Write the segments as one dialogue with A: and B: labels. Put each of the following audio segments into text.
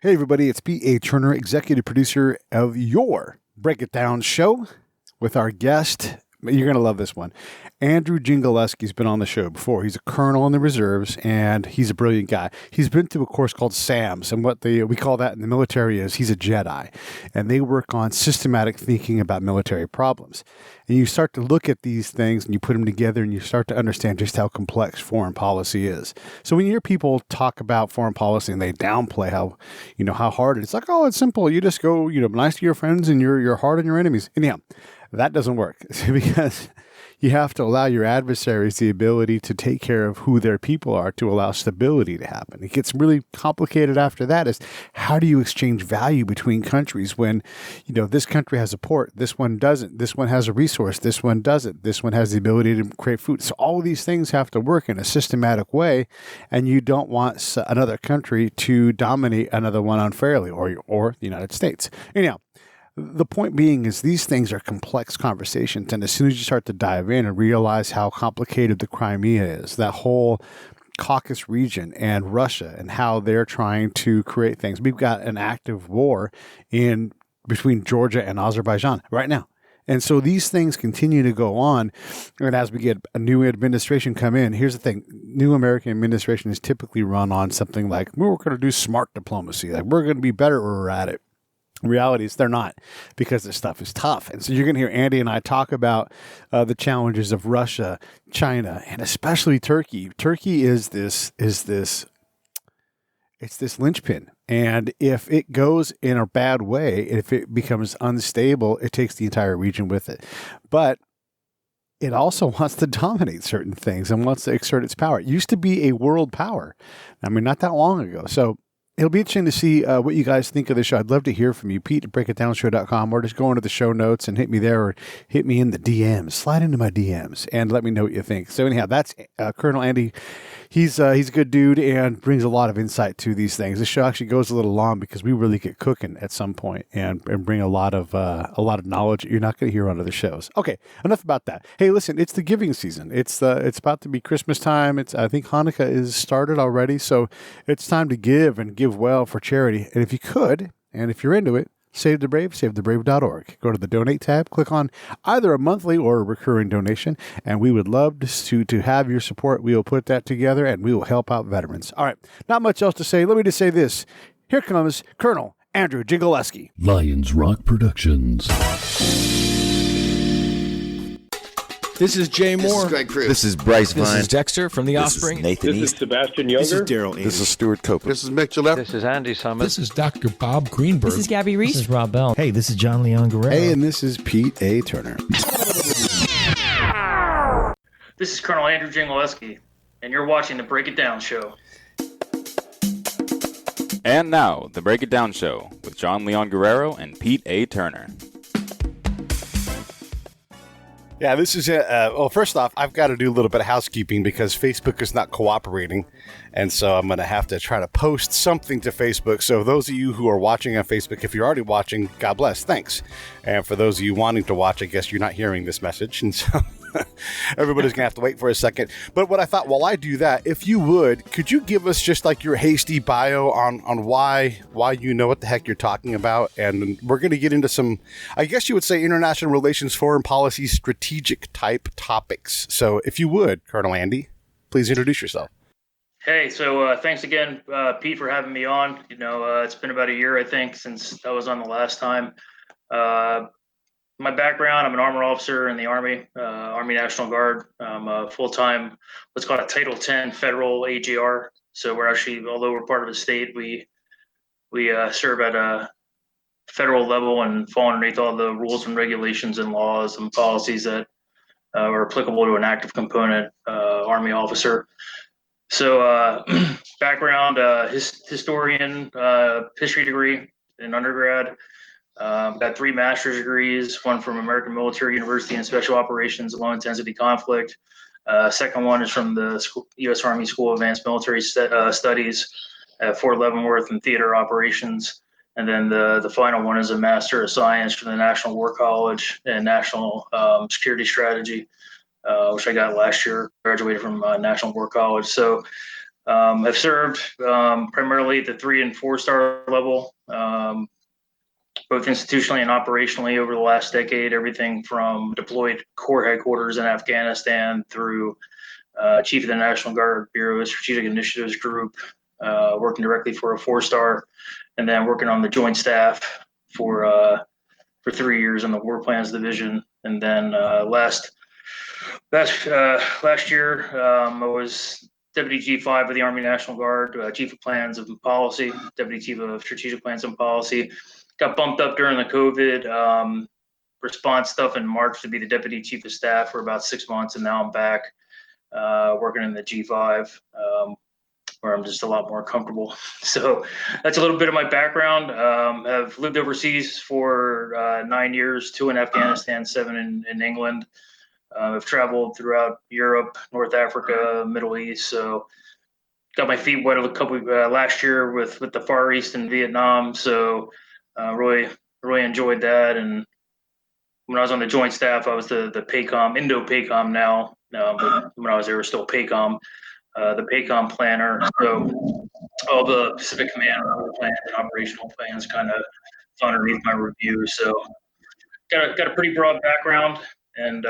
A: Hey, everybody, it's P.A. Turner, executive producer of your Break It Down show with our guest. You're going to love this one. Andrew Dziengeleski has been on the show before. He's a colonel in the reserves, and he's a brilliant guy. He's been through a course called SAMS, and what we call that in the military is he's a Jedi, and they work on systematic thinking about military problems. And you start to look at these things, and you put them together, and you start to understand just how complex foreign policy is. So when you hear people talk about foreign policy and they downplay how hard it is, it's like, oh, it's simple. You just go, nice to your friends, and you're hard on your enemies. Anyhow, that doesn't work because you have to allow your adversaries the ability to take care of who their people are to allow stability to happen. It gets really complicated after that is how do you exchange value between countries when, this country has a port, this one doesn't, this one has a resource, this one doesn't, this one has the ability to create food. So all of these things have to work in a systematic way, and you don't want another country to dominate another one unfairly or the United States. Anyhow, the point being is these things are complex conversations, and as soon as you start to dive in and realize how complicated the Crimea is, that whole Caucasus region and Russia and how they're trying to create things. We've got an active war between Georgia and Azerbaijan right now. And so these things continue to go on. And as we get a new administration come in, here's the thing. New American administration is typically run on something like, we're going to do smart diplomacy. Like, we're going to be better when we're at it. Reality is they're not, because this stuff is tough. And so you're going to hear Andy and I talk about the challenges of Russia, China, and especially Turkey. Turkey is this linchpin. And if it goes in a bad way, if it becomes unstable, it takes the entire region with it. But it also wants to dominate certain things and wants to exert its power. It used to be a world power. Not that long ago. So it'll be interesting to see what you guys think of the show. I'd love to hear from you, Pete at breakitdownshow.com, or just go into the show notes and hit me there, or hit me in the DMs. Slide into my DMs and let me know what you think. So anyhow, that's Colonel Andy. He's a good dude and brings a lot of insight to these things. This show actually goes a little long because we really get cooking at some point and bring a lot of knowledge that you're not going to hear on other shows. Okay, enough about that. Hey, listen, it's the giving season. It's about to be Christmas time. I think Hanukkah is started already, so it's time to give and give well for charity. And if you could, and if you're into it, Save the Brave, savethebrave.org. Go to the donate tab, click on either a monthly or a recurring donation, and we would love to have your support. We will put that together, and we will help out veterans. All right, not much else to say. Let me just say this. Here comes Colonel Andrew Dziengeleski.
B: Lions Rock Productions.
C: This is Jay Moore.
D: This is Greg Cruz.
E: This is Bryce Vine.
C: This is Dexter from The
E: This
C: Offspring.
E: is Nathan
F: This
E: East.
F: is Sebastian Younger.
C: This is Daryl Andy.
E: This is Stuart Copeland.
D: This is Mick Gillette.
G: This is Andy Summit.
B: This is Dr. Bob Greenberg.
H: This is Gabby Reese.
I: This is Rob Bell.
J: Hey, this is John Leon Guerrero.
A: Hey, and this is Pete A. Turner.
K: This is Colonel Andrew Dziengeleski, and you're watching the Break It Down show.
L: And now, the Break It Down show with John Leon Guerrero and Pete A. Turner.
A: Yeah, this is it. Well, first off, I've got to do a little bit of housekeeping because Facebook is not cooperating. And so I'm going to have to try to post something to Facebook. So those of you who are watching on Facebook, if you're already watching, God bless, thanks. And for those of you wanting to watch, I guess you're not hearing this message. And so everybody's going to have to wait for a second. But what I thought, while I do that, if you would, could you give us just like your hasty bio on why you know what the heck you're talking about? And we're going to get into some, I guess you would say, international relations, foreign policy, strategic type topics. So if you would, Colonel Andy, please introduce yourself.
K: Hey, so thanks again, Pete, for having me on. It's been about a year, I think, since I was on the last time. My background, I'm an armor officer in the Army, Army National Guard. I'm a full-time, what's called a Title 10 federal AGR. So we're actually, although we're part of the state, we serve at a federal level and fall underneath all the rules and regulations and laws and policies that are applicable to an active component Army officer. So background, historian, history degree in undergrad. Got 3 master's degrees, one from American Military University in Special Operations, Low Intensity Conflict. Second one is from the U.S. Army School of Advanced Military Studies at Fort Leavenworth in Theater Operations. And then the final one is a Master of Science from the National War College and National Security Strategy, which I got last year, graduated from National War College. So I've served primarily at the 3 and 4 star level, both institutionally and operationally over the last decade, everything from deployed corps headquarters in Afghanistan through Chief of the National Guard Bureau Strategic Initiatives Group, working directly for a 4 star, and then working on the Joint Staff for 3 years in the War Plans Division. And then last year, I was Deputy G5 of the Army National Guard, Chief of Plans and Policy, Deputy Chief of Strategic Plans and Policy. Got bumped up during the COVID response stuff in March to be the Deputy Chief of Staff for about 6 months, and now I'm back working in the G5, where I'm just a lot more comfortable. So that's a little bit of my background. I've lived overseas for 9 years, 2 in Afghanistan, 7 in England. I've traveled throughout Europe, North Africa, Middle East. So got my feet wet a couple last year with the Far East and Vietnam. So really enjoyed that. And when I was on the Joint Staff, I was the PACOM, Indo-PACOM now. But when I was there, it was still PACOM, the PACOM planner. So all the Pacific Command plans and operational plans kind of underneath my review. So got a pretty broad background, and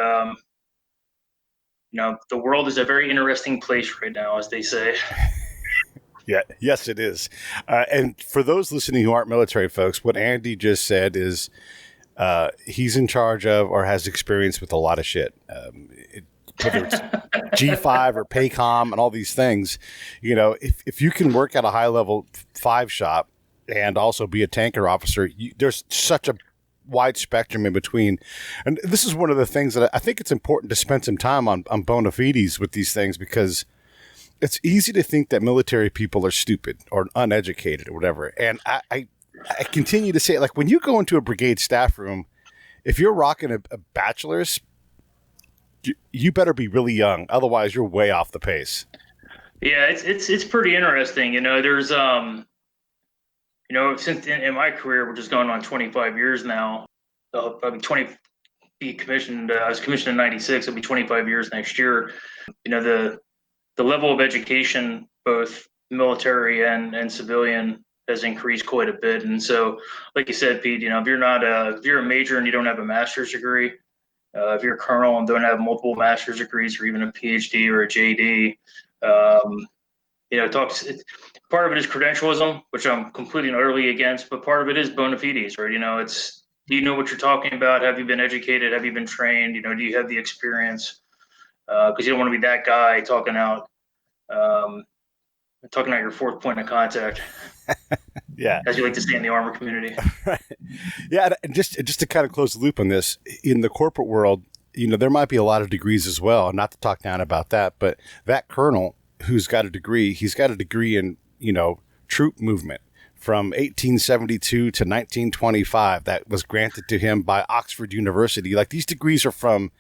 K: the world is a very interesting place right now, as they say.
A: Yeah, yes, it is. And for those listening who aren't military folks, what Andy just said is he's in charge of or has experience with a lot of shit. Whether it's G5 or PACOM and all these things, if you can work at a high level 5 shop and also be a tanker officer, there's such a wide spectrum in between. And this is one of the things that I think it's important to spend some time on bona fides with these things, because it's easy to think that military people are stupid or uneducated or whatever. And I continue to say, like, when you go into a brigade staff room, if you're rocking a bachelor's, you better be really young. Otherwise, you're way off the pace.
K: Yeah, it's pretty interesting. There's since in my career, we're just going on 25 years now. I'll be commissioned. I was commissioned in '96. It'll be 25 years next year. The level of education, both military and civilian, has increased quite a bit. And so, like you said, Pete, if you're a major and you don't have a master's degree, if you're a colonel and don't have multiple master's degrees or even a PhD or a JD, part of it is credentialism, which I'm completely and utterly against, but part of it is bona fides, right? It's, do you know what you're talking about? Have you been educated? Have you been trained? Do you have the experience? Because you don't want to be that guy talking out your 4th point of contact.
A: Yeah,
K: as you like to say in the armor community.
A: Right. Yeah, and just to kind of close the loop on this, in the corporate world, there might be a lot of degrees as well. Not to talk down about that, but that colonel who's got a degree, he's got a degree in troop movement from 1872 to 1925 that was granted to him by Oxford University. Like, these degrees are from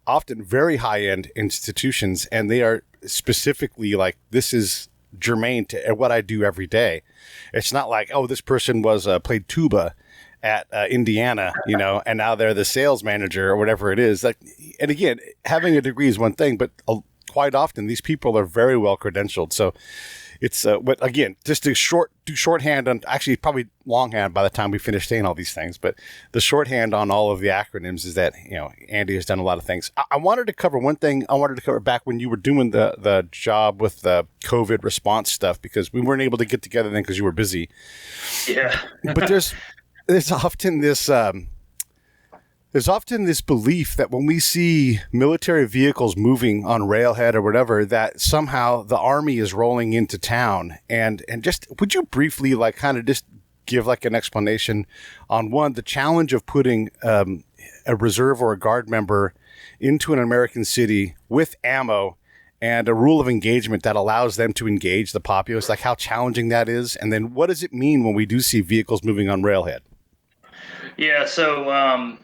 A: often very high-end institutions, and they are specifically like, this is germane to what I do every day. It's not like, oh, this person was played tuba at Indiana, and now they're the sales manager or whatever it is. Like, and again, having a degree is one thing, but quite often these people are very well credentialed. So it's but again, just to do shorthand on, actually probably longhand by the time we finish saying all these things, but the shorthand on all of the acronyms is that Andy has done a lot of things. I wanted to cover one thing. I wanted to cover back when you were doing the job with the COVID response stuff, because we weren't able to get together then because you were busy.
K: Yeah.
A: But there's often this belief that when we see military vehicles moving on railhead or whatever, that somehow the Army is rolling into town. And just, would you briefly kind of just give an explanation on, one, the challenge of putting a reserve or a guard member into an American city with ammo and a rule of engagement that allows them to engage the populace, like how challenging that is? And then what does it mean when we do see vehicles moving on railhead?
K: Yeah, so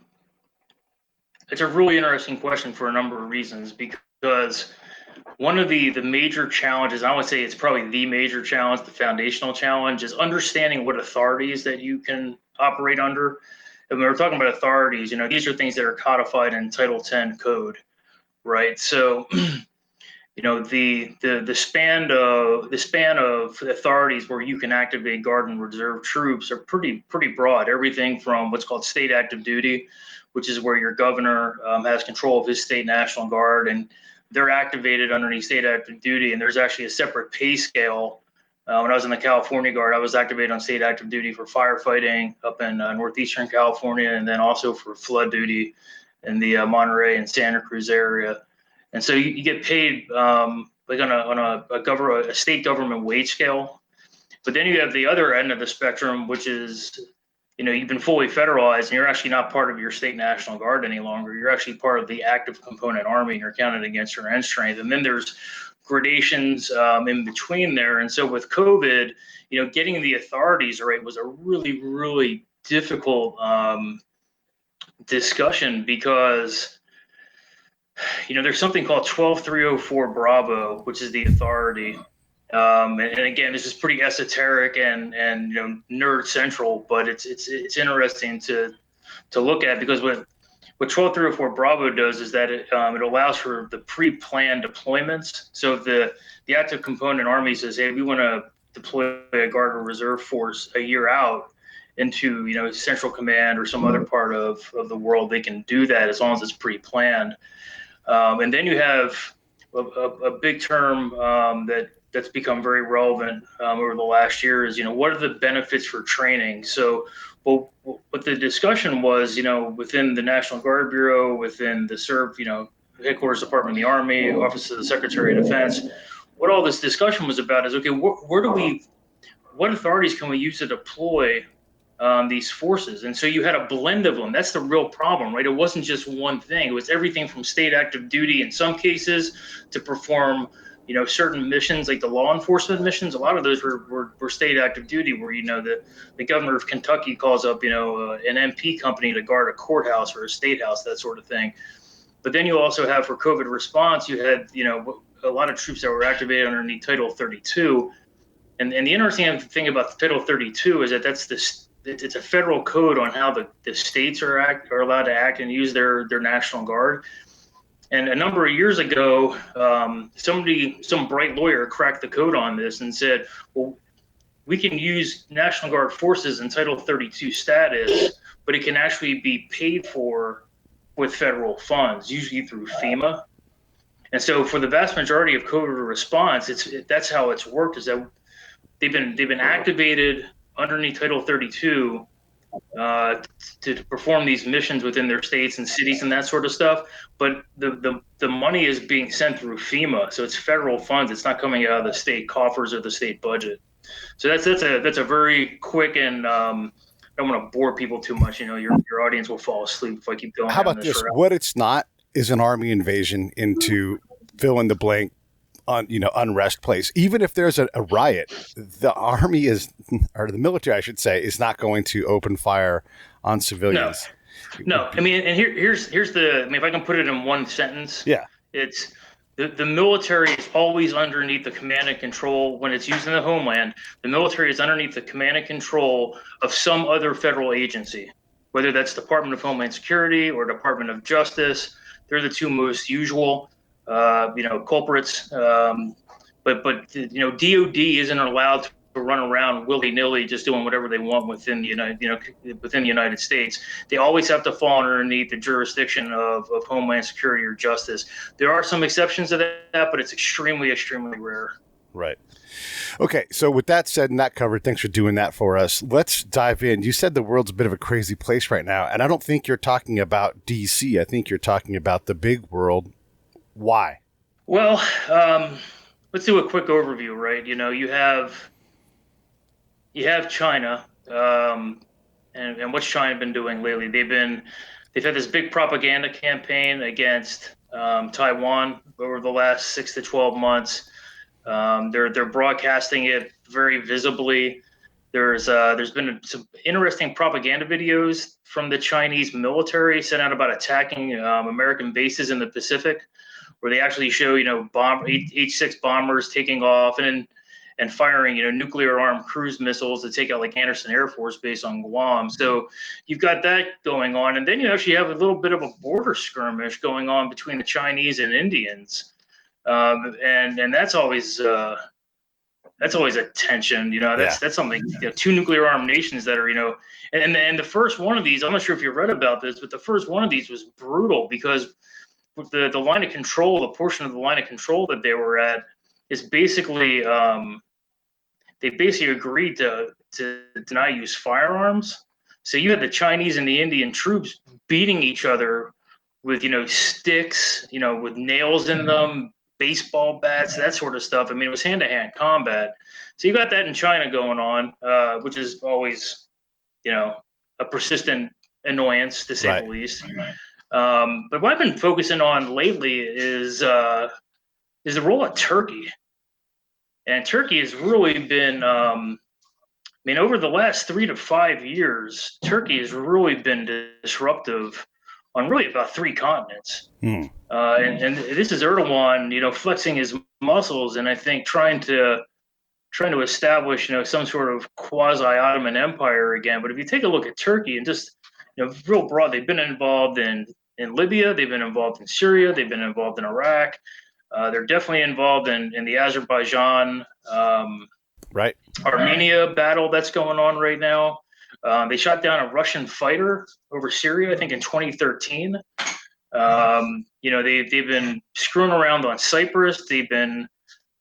K: it's a really interesting question for a number of reasons, because one of the major challenges, I would say it's probably the major challenge, the foundational challenge, is understanding what authorities that you can operate under. And when we're talking about authorities, these are things that are codified in Title 10 code, right? So the span of authorities where you can activate Guard and Reserve troops are pretty broad. Everything from what's called state active duty, which is where your governor has control of his state National Guard, and they're activated underneath state active duty. And there's actually a separate pay scale. When I was in the California Guard, I was activated on state active duty for firefighting up in northeastern California, and then also for flood duty in the Monterey and Santa Cruz area. And so you get paid like on a state government wage scale. But then you have the other end of the spectrum, which is, you've been fully federalized and you're actually not part of your state National Guard any longer. You're actually part of the active component Army, and you're counted against your end strength. And then there's gradations in between there. And so with COVID, getting the authorities right was a really, really difficult discussion, because there's something called 12304 Bravo, which is the authority. And again, this is pretty esoteric and nerd central, but it's interesting to look at, because what 12304 Bravo does is that it allows for the pre-planned deployments. So if the active component Army says, hey, we want to deploy a Guard or Reserve force a year out into Central Command or some other part of the world, they can do that as long as it's pre-planned. And then you have a big term that's become very relevant over the last year is, what are the benefits for training? So, what the discussion was, within the National Guard Bureau, within the Headquarters Department of the Army, Office of the Secretary of Defense, what all this discussion was about is, okay, what authorities can we use to deploy these forces? And so you had a blend of them. That's the real problem, right? It wasn't just one thing. It was everything from state active duty in some cases to perform, certain missions, like the law enforcement missions. A lot of those were state active duty, where, the governor of Kentucky calls up, an MP company to guard a courthouse or a state house, that sort of thing. But then you also have, for COVID response, you had, a lot of troops that were activated underneath Title 32. And the interesting thing about Title 32 is that it's a federal code on how the states are allowed to act and use their National Guard. And a number of years ago, some bright lawyer cracked the code on this and said, well, we can use National Guard forces in Title 32 status, but it can actually be paid for with federal funds, usually through FEMA. And so for the vast majority of COVID response, that's how it's worked, is that they've been activated underneath Title 32 to perform these missions within their states and cities and that sort of stuff. But the money is being sent through FEMA, so it's federal funds. It's not coming out of the state coffers or the state budget. So that's a very quick, and I don't want to bore people too much. Your audience will fall asleep if I keep going.
A: How about this? What it's not is an Army invasion into fill in the blank unrest place. Even if there's a riot, the Army or the military, I should say, is not going to open fire on civilians.
K: No. I mean, and here's if I can put it in one sentence.
A: Yeah.
K: It's the military is always underneath the command and control. When it's used in the homeland, the military is underneath the command and control of some other federal agency, whether that's Department of Homeland Security or Department of Justice. They're the two most usual culprits, but DOD isn't allowed to run around willy-nilly just doing whatever they want within the United States. They always have to fall underneath the jurisdiction of Homeland Security or Justice. There are some exceptions to that, but it's extremely, extremely rare.
A: Right. Okay, so with that said and that covered, thanks for doing that for us. Let's dive in. You said the world's a bit of a crazy place right now, and I don't think you're talking about DC. I think you're talking about the big world. Why?
K: Well, let's do a quick overview, right? You have China, and what's China been doing lately? They've had this big propaganda campaign against Taiwan over the last 6 to 12 months. They're broadcasting it very visibly. There's been some interesting propaganda videos from the Chinese military sent out about attacking American bases in the Pacific, where they actually show, H-6 bombers taking off and firing, nuclear armed cruise missiles to take out like Anderson Air Force Base on Guam. So you've got that going on. And then you actually have a little bit of a border skirmish going on between the Chinese and Indians. And that's always a tension. That's something. Two nuclear armed nations that are and the first one of these. I'm not sure if you read about this, but the first one of these was brutal because with the line of control, the portion of the line of control that they were at is basically they basically agreed to deny use firearms. So you had the Chinese and the Indian troops beating each other with sticks, with nails in them, baseball bats, that sort of stuff. I mean, it was hand-to-hand combat. So you got that in China going on, which is always a persistent annoyance to say the least. But what I've been focusing on lately is the role of Turkey. And Turkey has really been, over the last 3 to 5 years, Turkey has really been disruptive on really about 3 continents. And this is Erdogan, flexing his muscles, and I think trying to establish, some sort of quasi-Ottoman empire again. But if you take a look at Turkey and just, real broad, they've been involved in Libya, they've been involved in Syria, they've been involved in Iraq. They're definitely involved in the Azerbaijan, Armenia battle that's going on right now. They shot down a Russian fighter over Syria, I think, in 2013. They've been screwing around on Cyprus. They've been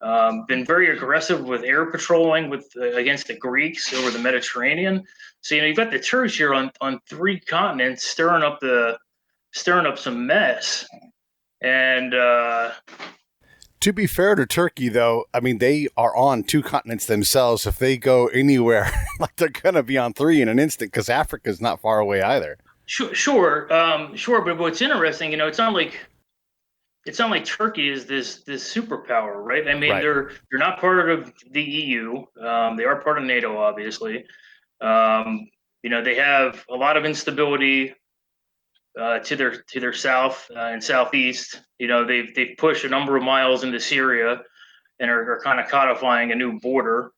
K: very aggressive with air patrolling against the Greeks over the Mediterranean. So you've got the Turks here on 3 continents stirring up some mess. And
A: to be fair to Turkey, though, I mean, they are on 2 continents themselves. If they go anywhere, like they're going to be on 3 in an instant, because Africa's not far away either.
K: Sure. But what's interesting, it's not like Turkey is this superpower, right? I mean, they're not part of the EU. They are part of NATO, obviously. They have a lot of instability to their south and southeast. They've pushed a number of miles into Syria and are kind of codifying a new border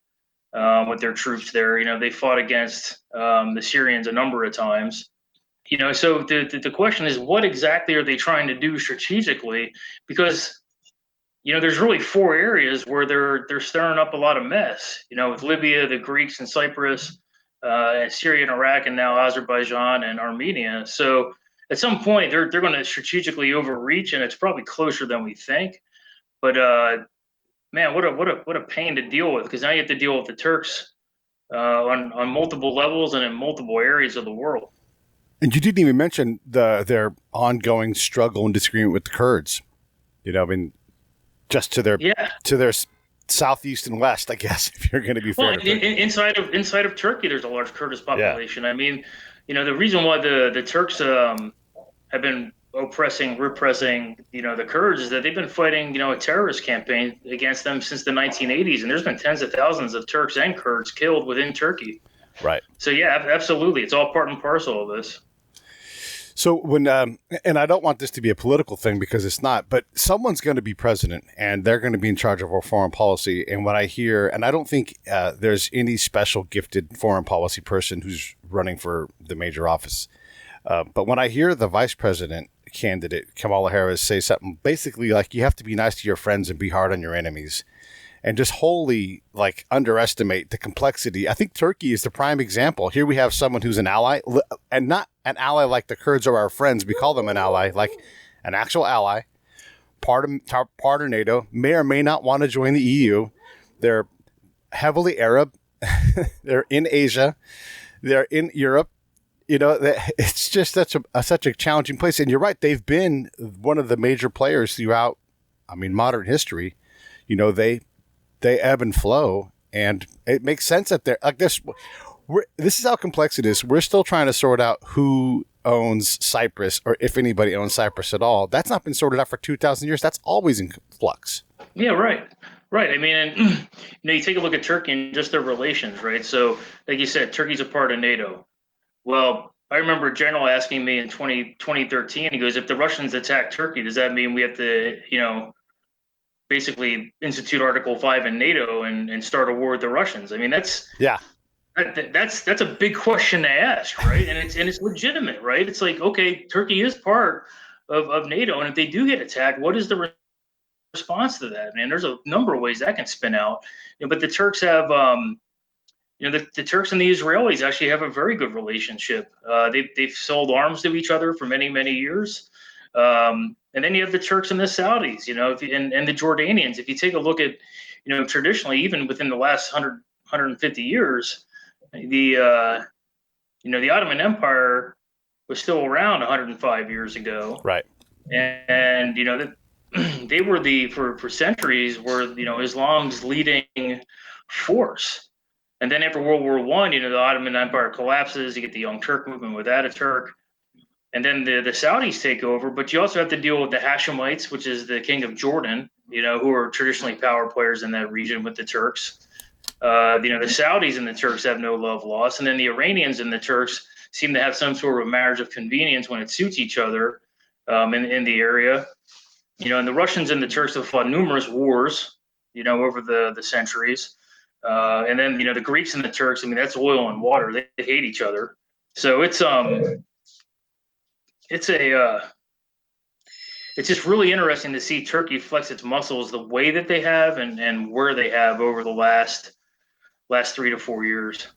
K: with their troops there. They fought against the Syrians a number of times. So the question is, what exactly are they trying to do strategically? Because there's really 4 areas where they're stirring up a lot of mess. With Libya, the Greeks, and Cyprus, and Syria and Iraq, and now Azerbaijan and Armenia. So at some point, they're going to strategically overreach, and it's probably closer than we think. But man, what a pain to deal with, because now you have to deal with the Turks on multiple levels and in multiple areas of the world.
A: And you didn't even mention their ongoing struggle and disagreement with the Kurds. Just to their southeast and west, I guess, if you're going to be fair.
K: Well, inside of Turkey, there's a large Kurdish population. Yeah. I mean, the reason why the Turks have been repressing, the Kurds is that they've been fighting, a terrorist campaign against them since the 1980s, and there's been tens of thousands of Turks and Kurds killed within Turkey.
A: Right.
K: So yeah, absolutely, it's all part and parcel of this.
A: So when, and I don't want this to be a political thing because it's not, but someone's going to be president and they're going to be in charge of our foreign policy. And what I hear, and I don't think there's any special gifted foreign policy person who's running for the major office. But when I hear the vice president candidate, Kamala Harris, say something basically like you have to be nice to your friends and be hard on your enemies, and just wholly underestimate the complexity. I think Turkey is the prime example. Here we have someone who's an ally, and not an ally like the Kurds are our friends. We call them an ally, like an actual ally, part of NATO, may or may not want to join the EU. They're heavily Arab. They're in Asia. They're in Europe. It's just such a challenging place. And you're right. They've been one of the major players throughout, modern history. They ebb and flow, and it makes sense that they're like this. This is how complex it is. We're still trying to sort out who owns Cyprus, or if anybody owns Cyprus at all. That's not been sorted out for 2,000 years. That's always in flux.
K: Yeah, right. I mean, and, you take a look at Turkey and just their relations, right? So, like you said, Turkey's a part of NATO. Well, I remember a general asking me in 2013, he goes, if the Russians attack Turkey, does that mean we have to, basically institute Article 5 in NATO and start a war with the Russians? I mean, that's a big question to ask, right? And it's legitimate, right? It's like, okay, Turkey is part of NATO, and if they do get attacked, what is the response to that. And there's a number of ways that can spin out. But the Turks have, the Turks and the Israelis actually have a very good relationship. They've sold arms to each other for many, many years. And then you have the Turks and the Saudis, and the Jordanians. If you take a look at, traditionally, even within the last 150 years, the Ottoman Empire was still around 105 years ago.
A: Right.
K: And they were for centuries were Islam's leading force. And then after World War I, the Ottoman Empire collapses. You get the Young Turk movement with Ataturk, and then the Saudis take over. But you also have to deal with the Hashemites, which is the king of Jordan, who are traditionally power players in that region with the Turks. The Saudis and the Turks have no love lost, and then the Iranians and the Turks seem to have some sort of marriage of convenience when it suits each other in the area. And the Russians and the Turks have fought numerous wars, over the centuries. And then, the Greeks and the Turks, that's oil and water. They hate each other. So it's just really interesting to see Turkey flex its muscles the way that they have and where they have over the last 3 to 4 years.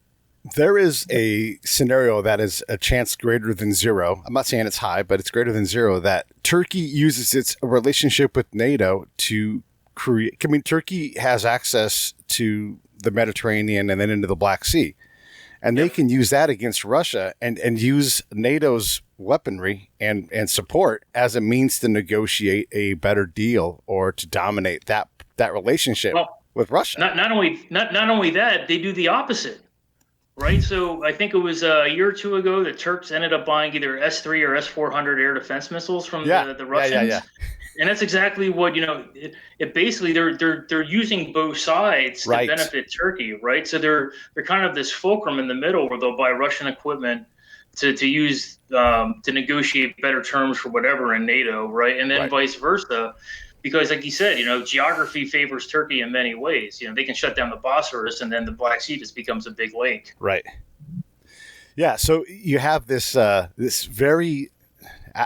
A: There is a scenario that is a chance greater than zero. I'm not saying it's high, but it's greater than zero that Turkey uses its relationship with NATO to create. Turkey has access to the Mediterranean and then into the Black Sea. And they can use that against Russia and use NATO's weaponry and support as a means to negotiate a better deal or to dominate that relationship with Russia.
K: Not only that, they do the opposite. Right. So I think it was a year or two ago, the Turks ended up buying either S-3 or S-400 air defense missiles from the Russians. Yeah. And that's exactly what, it basically they're using both sides to benefit Turkey. Right. So they're kind of this fulcrum in the middle where they'll buy Russian equipment to use to negotiate better terms for whatever in NATO. Right. And then vice versa. Because, like you said, geography favors Turkey in many ways. They can shut down the Bosphorus, and then the Black Sea just becomes a big lake.
A: Right. Yeah. So you have this this very.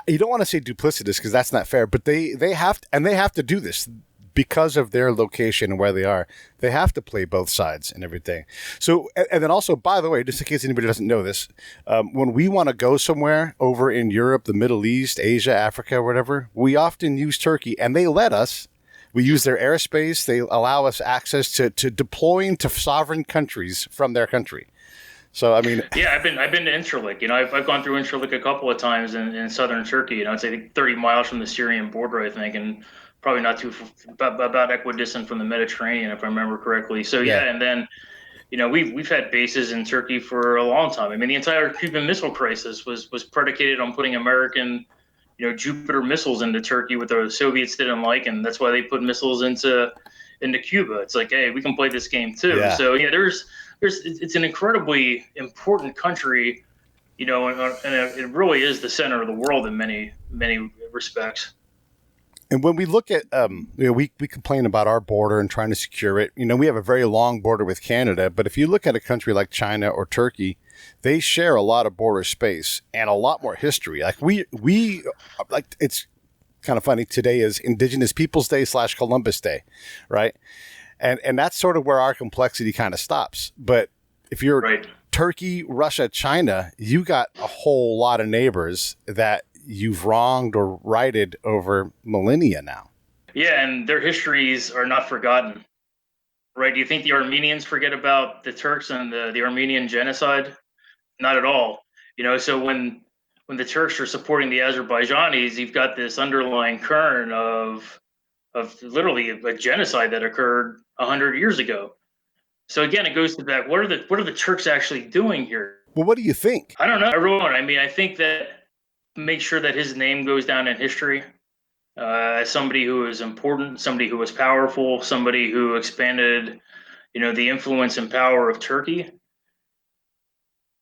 A: You don't want to say duplicitous because that's not fair, but they have to do this because of their location and where they are. They have to play both sides and everything. So, and then also, by the way, just in case anybody doesn't know this, when we want to go somewhere over in Europe, the Middle East, Asia, Africa, whatever, we often use Turkey, and they let us. We use their airspace. They allow us access to deploying to sovereign countries from their country. So, I've been to
K: Incirlik. I've gone through Incirlik a couple of times in southern Turkey. It's 30 miles from the Syrian border, I think, and probably not too about equidistant from the Mediterranean, if I remember correctly. So and then we've had bases in Turkey for a long time. The entire Cuban Missile Crisis was predicated on putting American Jupiter missiles into Turkey, what the Soviets didn't like, and that's why they put missiles into Cuba. It's like, hey, we can play this game too. Yeah. So it's an incredibly important country, and it really is the center of the world in many respects.
A: And when we look at, we complain about our border and trying to secure it. We have a very long border with Canada, but if you look at a country like China or Turkey, they share a lot of border space and a lot more history. Like it's kind of funny. Today is Indigenous Peoples Day / Columbus Day, right? And that's sort of where our complexity kind of stops. But if you're Turkey, Russia, China, you got a whole lot of neighbors that you've wronged or righted over millennia now.
K: Yeah, and their histories are not forgotten, right? Do you think the Armenians forget about the Turks and the Armenian genocide? Not at all. So when the Turks are supporting the Azerbaijanis, you've got this underlying current of literally a genocide that occurred 100 years ago. So again, it goes to that. What are the Turks actually doing here?
A: Well, what do you think?
K: I don't know. I think that make sure that his name goes down in history as somebody who is important, somebody who was powerful, somebody who expanded, the influence and power of Turkey.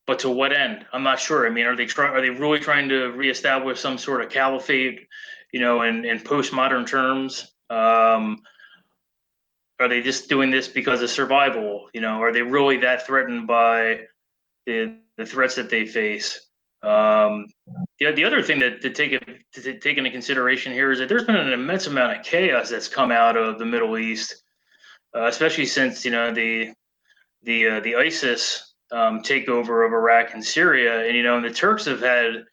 K: But to what end? I'm not sure. Are they really trying to reestablish some sort of caliphate, in postmodern terms? Are they just doing this because of survival? Are they really that threatened by the threats that they face? The other thing to take into consideration here is that there's been an immense amount of chaos that's come out of the Middle East, especially since the ISIS takeover of Iraq and Syria, and the Turks have had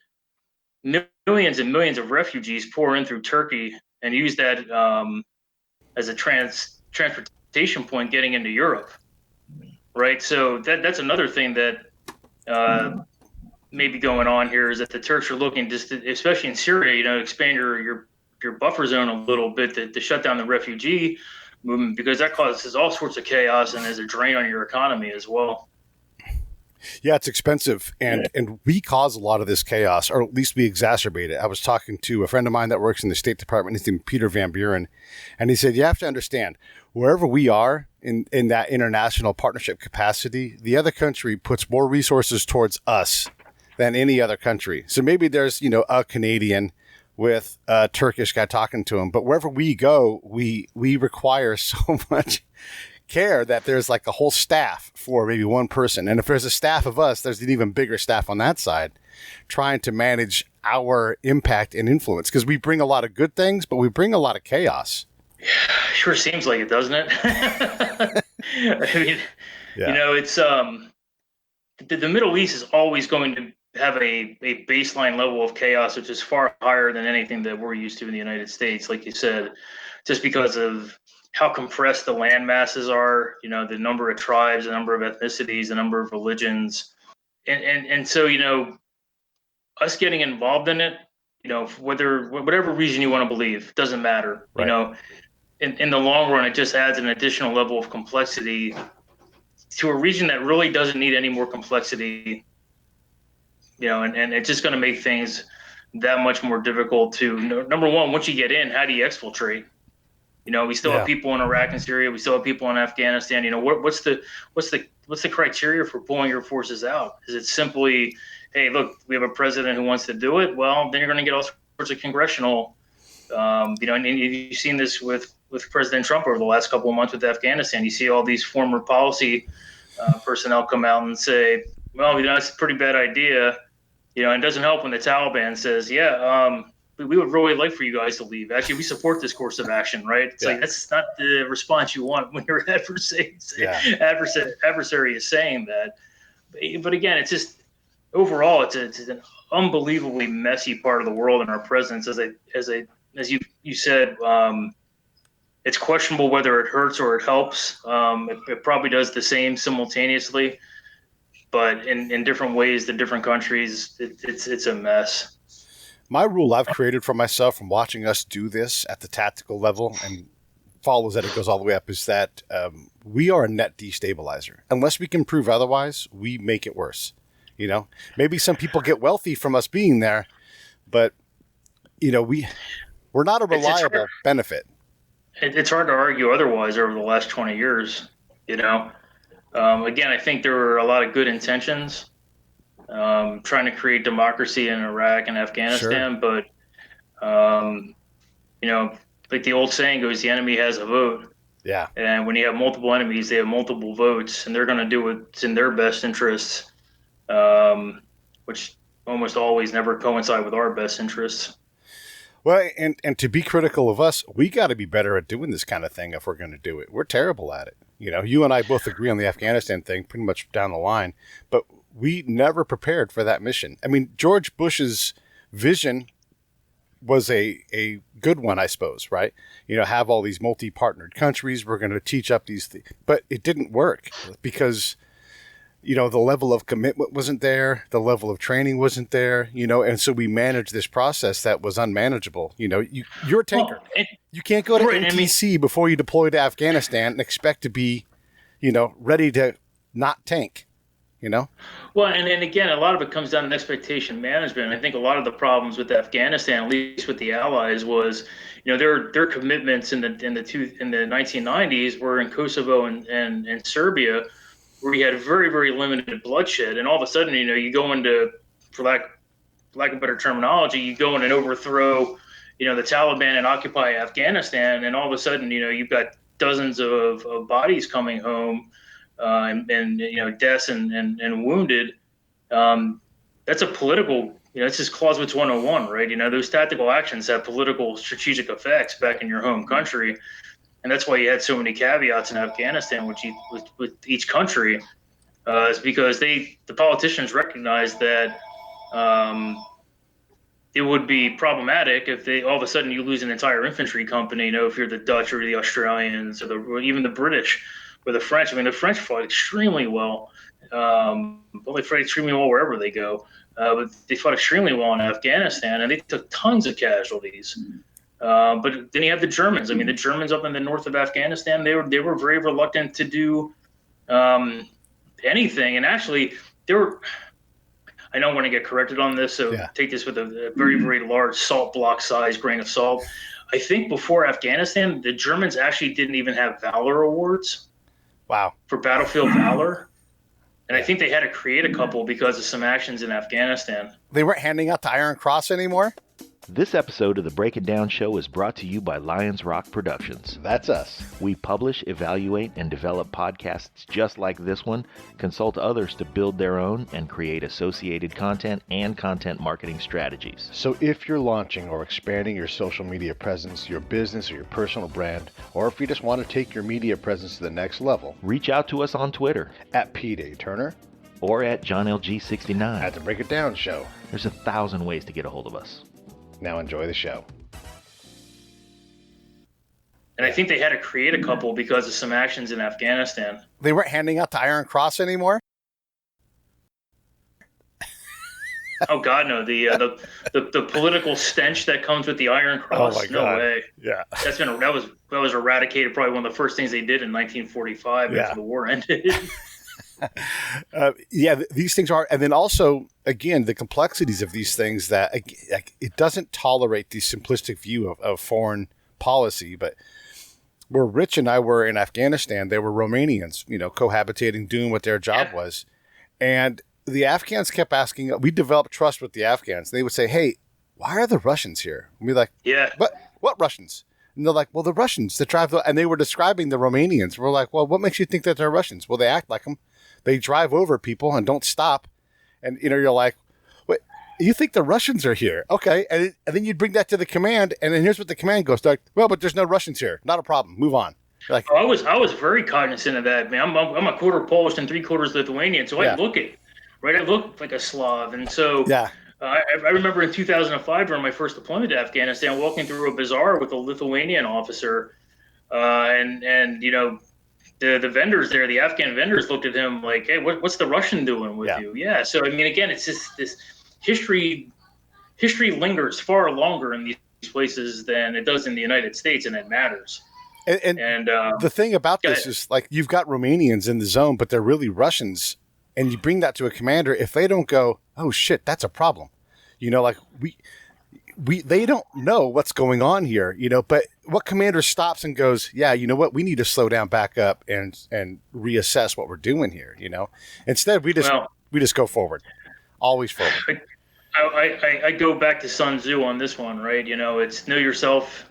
K: millions and millions of refugees pour in through Turkey and use that as a transportation point getting into Europe, right? So that's another thing that may be going on here, is that the Turks are looking, just to, especially in Syria, expand your buffer zone a little bit to shut down the refugee movement, because that causes all sorts of chaos and is a drain on your economy as well.
A: Yeah, it's expensive, and we cause a lot of this chaos, or at least we exacerbate it. I was talking to a friend of mine that works in the State Department. His name is Peter Van Buren, and he said, you have to understand, wherever we are in that international partnership capacity, the other country puts more resources towards us than any other country. So maybe there's, a Canadian with a Turkish guy talking to him, but wherever we go, we require so much care that there's like a whole staff for maybe one person. And if there's a staff of us, there's an even bigger staff on that side trying to manage our impact and influence, because we bring a lot of good things, but we bring a lot of chaos.
K: Sure seems like it, doesn't it? I mean, it's the Middle East is always going to have a baseline level of chaos, which is far higher than anything that we're used to in the United States, like you said, just because of how compressed the land masses are, the number of tribes, the number of ethnicities, the number of religions. And so, us getting involved in it, whatever reason you want to believe, doesn't matter.
A: Right.
K: In the long run, it just adds an additional level of complexity to a region that really doesn't need any more complexity, and it's just going to make things that much more difficult to, number one, once you get in, how do you exfiltrate? We still have people in Iraq and Syria. We still have people in Afghanistan. What's the criteria for pulling your forces out? Is it simply, hey, look, we have a president who wants to do it? Well, then you're going to get all sorts of congressional, and you've seen this with President Trump over the last couple of months with Afghanistan. You see all these former policy personnel come out and say, well, it's a pretty bad idea. It doesn't help when the Taliban says, we would really like for you guys to leave. Actually, we support this course of action, right? It's like, that's not the response you want when your adversary is saying that. But again, it's just, overall, it's an unbelievably messy part of the world in our presence. As you said, it's questionable whether it hurts or it helps. It probably does the same simultaneously, but in different ways to different countries, it's a mess.
A: My rule I've created for myself from watching us do this at the tactical level, and follows that it goes all the way up, is that we are a net destabilizer. Unless we can prove otherwise, we make it worse. Maybe some people get wealthy from us being there, but we're not a reliable benefit.
K: It's hard to argue otherwise over the last 20 years. Again, I think there were a lot of good intentions. Trying to create democracy in Iraq and Afghanistan,
A: Sure.
K: But like the old saying goes, the enemy has a vote.
A: Yeah.
K: And when you have multiple enemies, they have multiple votes, and they're going to do what's in their best interests, which almost always never coincide with our best interests.
A: Well, and to be critical of us, we got to be better at doing this kind of thing if we're going to do it. We're terrible at it. You and I both agree on the Afghanistan thing pretty much down the line, but we never prepared for that mission. I mean, George Bush's vision was a good one, I suppose, right? Have all these multi-partnered countries. We're going to teach up these things. But it didn't work because, the level of commitment wasn't there. The level of training wasn't there, and so we managed this process that was unmanageable. You're a tanker. You can't go to NTC before you deploy to Afghanistan and expect to be, ready to not tank.
K: Well, and again, a lot of it comes down to expectation management. I think a lot of the problems with Afghanistan, at least with the Allies, was, their commitments in the 1990s were in Kosovo and Serbia, where you had very, very limited bloodshed, and all of a sudden, you go into, for lack of better terminology, you go in and overthrow, the Taliban and occupy Afghanistan, and all of a sudden, you've got dozens of bodies coming home. And deaths and wounded, that's a political, it's just Clausewitz 101, right? Those tactical actions have political strategic effects back in your home country. And that's why you had so many caveats in Afghanistan with each country, is because the politicians recognized that it would be problematic if all of a sudden you lose an entire infantry company, if you're the Dutch or the Australians or even the British or the French. I mean, the French fought extremely well. They fight extremely well wherever they go. But they fought extremely well in Afghanistan, and they took tons of casualties. But then you have the Germans. I mean, the Germans up in the north of Afghanistan, they were very reluctant to do anything. And actually, I don't want to get corrected on this, so take this with a very, very large salt block size grain of salt. I think before Afghanistan, the Germans actually didn't even have Valor Awards.
D: Wow.
K: For battlefield valor. And I think they had to create a couple because of some actions in Afghanistan.
D: They weren't handing out the Iron Cross anymore?
E: This episode of the Break It Down Show is brought to you by Lions Rock Productions.
D: That's us.
E: We publish, evaluate, and develop podcasts just like this one, consult others to build their own, and create associated content and content marketing strategies.
D: So if you're launching or expanding your social media presence, your business or your personal brand, or if you just want to take your media presence to the next level,
E: reach out to us on Twitter
D: at Pete A. Turner
E: or at JohnLG69
D: at the Break It Down Show.
E: There's 1,000 ways to get a hold of us.
D: Now enjoy the show.
K: And I think they had to create a couple because of some actions in Afghanistan.
D: They weren't handing out the Iron Cross anymore?
K: Oh God, no! The political stench that comes with the Iron Cross.
D: Oh my God.
K: No way.
D: Yeah.
K: That was eradicated. Probably one of the first things they did in 1945 after the war ended.
D: These things are, and then also, again, the complexities of these things that it doesn't tolerate the simplistic view of foreign policy. But where Rich and I were in Afghanistan, they were Romanians, cohabitating, doing what their job was. And the Afghans kept asking, we developed trust with the Afghans. They would say, hey, why are the Russians here? And we'd be like, what Russians? And they're like, well, the Russians that drive, and they were describing the Romanians. We're like, well, what makes you think that they're Russians? Well, they act like them. They drive over people and don't stop. And, you're like, wait, you think the Russians are here? Okay. And then you'd bring that to the command. And then here's what the command goes. They're like, well, but there's no Russians here. Not a problem. Move on. You're like,
K: I was very cognizant of that, man. I'm a quarter Polish and 3/4 Lithuanian. So I look it, right? I look like a Slav. And so I remember in 2005, during my first deployment to Afghanistan, walking through a bazaar with a Lithuanian officer. The vendors there, the Afghan vendors, looked at him like, hey, what's the Russian doing with you? Yeah. So, I mean, again, it's just this history lingers far longer in these places than it does in the United States, and it matters. And
D: the thing about this is, like, you've got Romanians in the zone, but they're really Russians. And you bring that to a commander, if they don't go, oh, shit, that's a problem. They don't know what's going on here, but what commander stops and goes, yeah, you know what? We need to slow down, back up, and reassess what we're doing here, Instead, we just go forward, always forward.
K: I go back to Sun Tzu on this one, right? It's know yourself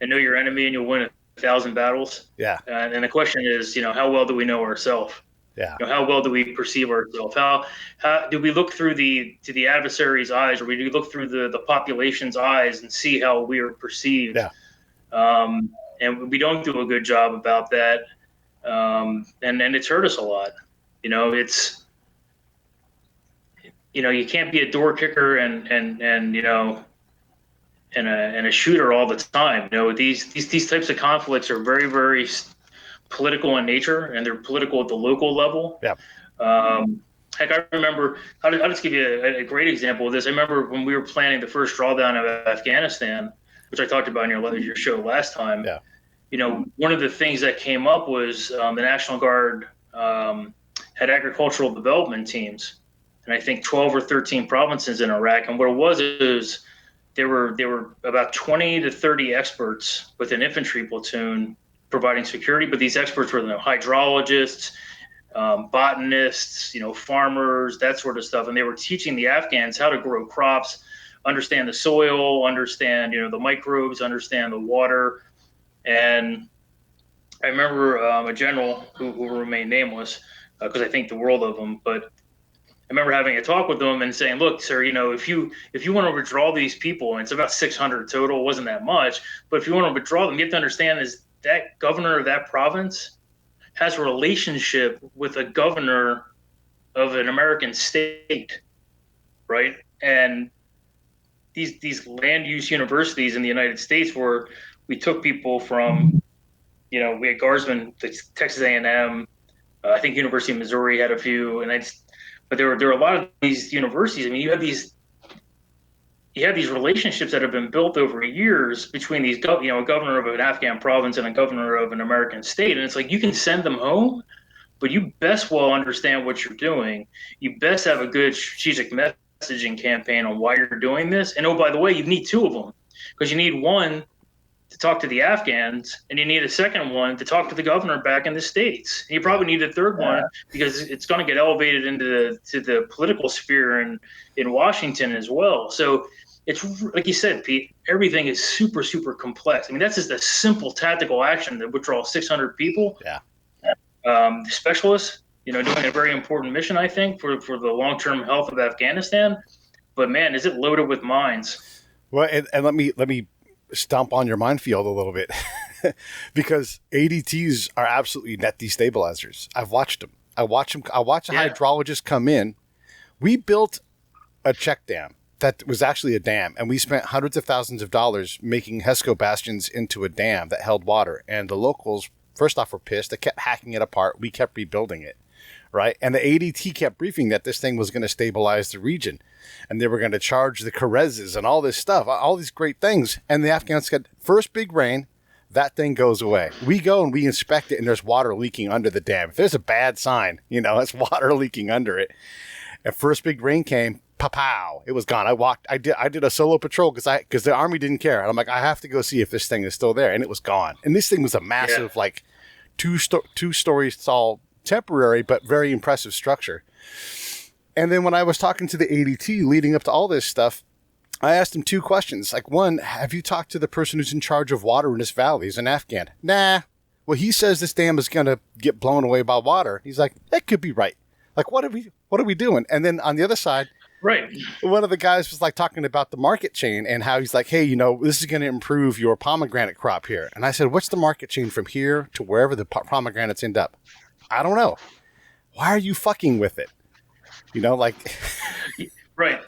K: and know your enemy, and you'll win 1,000 battles. Yeah. And the question is, how well do we know ourselves? Yeah. How well do we perceive ourselves? How do we look through to the adversary's eyes, or do we look through the population's eyes and see how we are perceived? Yeah. And we don't do a good job about that. And it's hurt us a lot. It's you can't be a door kicker and a shooter all the time. These types of conflicts are very, very political in nature, and they're political at the local level. Yeah. Heck, I remember, I'll just give you a great example of this. I remember when we were planning the first drawdown of Afghanistan, which I talked about in your show last time. Yeah. One of the things that came up was the National Guard had agricultural development teams, and I think 12 or 13 provinces in Iraq. And what it was is there were about 20 to 30 experts with an infantry platoon providing security, but these experts were hydrologists, botanists, farmers, that sort of stuff. And they were teaching the Afghans how to grow crops, understand the soil, understand, the microbes, understand the water. And I remember a general who will remain nameless, because I think the world of him, but remember having a talk with them and saying, look, sir, if you want to withdraw these people, and it's about 600 total, it wasn't that much, but if you want to withdraw them, you have to understand is that governor of that province has a relationship with a governor of an American state, right? And these land use universities in the United States, where we took people from, we had Guardsman, Texas A&M, I think University of Missouri had a few, but there are a lot of these universities. I mean, you have these relationships that have been built over years between these, a governor of an Afghan province and a governor of an American state, and it's like you can send them home, but you best well understand what you're doing. You best have a good strategic messaging campaign on why you're doing this. And oh, by the way, you need two of them, because you need one to talk to the Afghans, and you need a second one to talk to the governor back in the States. And you probably need a third one because it's going to get elevated into the political sphere in Washington as well. So it's like you said, Pete, everything is super, super complex. I mean, that's just a simple tactical action that withdraw 600 people.
D: Yeah.
K: Specialists, doing a very important mission, I think, for the long-term health of Afghanistan. But man, is it loaded with mines?
D: Well, and let me stomp on your minefield a little bit because ADTs are absolutely net destabilizers. I've watched them. I watch a hydrologist come in. We built a check dam that was actually a dam, and we spent hundreds of thousands of dollars making HESCO bastions into a dam that held water. And the locals, first off, were pissed. They kept hacking it apart. We kept rebuilding it, right? And the ADT kept briefing that this thing was going to stabilize the region, and they were going to charge the Kerezes and all this stuff, all these great things. And the Afghans said, first big rain, that thing goes away. We go and we inspect it, and there's water leaking under the dam. If there's a bad sign, it's water leaking under it. And first big rain came, pow, it was gone. I did a solo patrol because the army didn't care. And I'm like, I have to go see if this thing is still there. And it was gone. And this thing was a massive, two stories tall, temporary, but very impressive structure. And then when I was talking to the ADT leading up to all this stuff, I asked him two questions. Like, one, have you talked to the person who's in charge of water in this valley? He's an Afghan. Nah. Well, he says this dam is going to get blown away by water. He's like, that could be right. Like, what are we doing? And then on the other side,
K: right,
D: one of the guys was like talking about the market chain and how he's like, hey, this is going to improve your pomegranate crop here. And I said, what's the market chain from here to wherever the pomegranates end up? I don't know. Why are you fucking with it?
K: Right.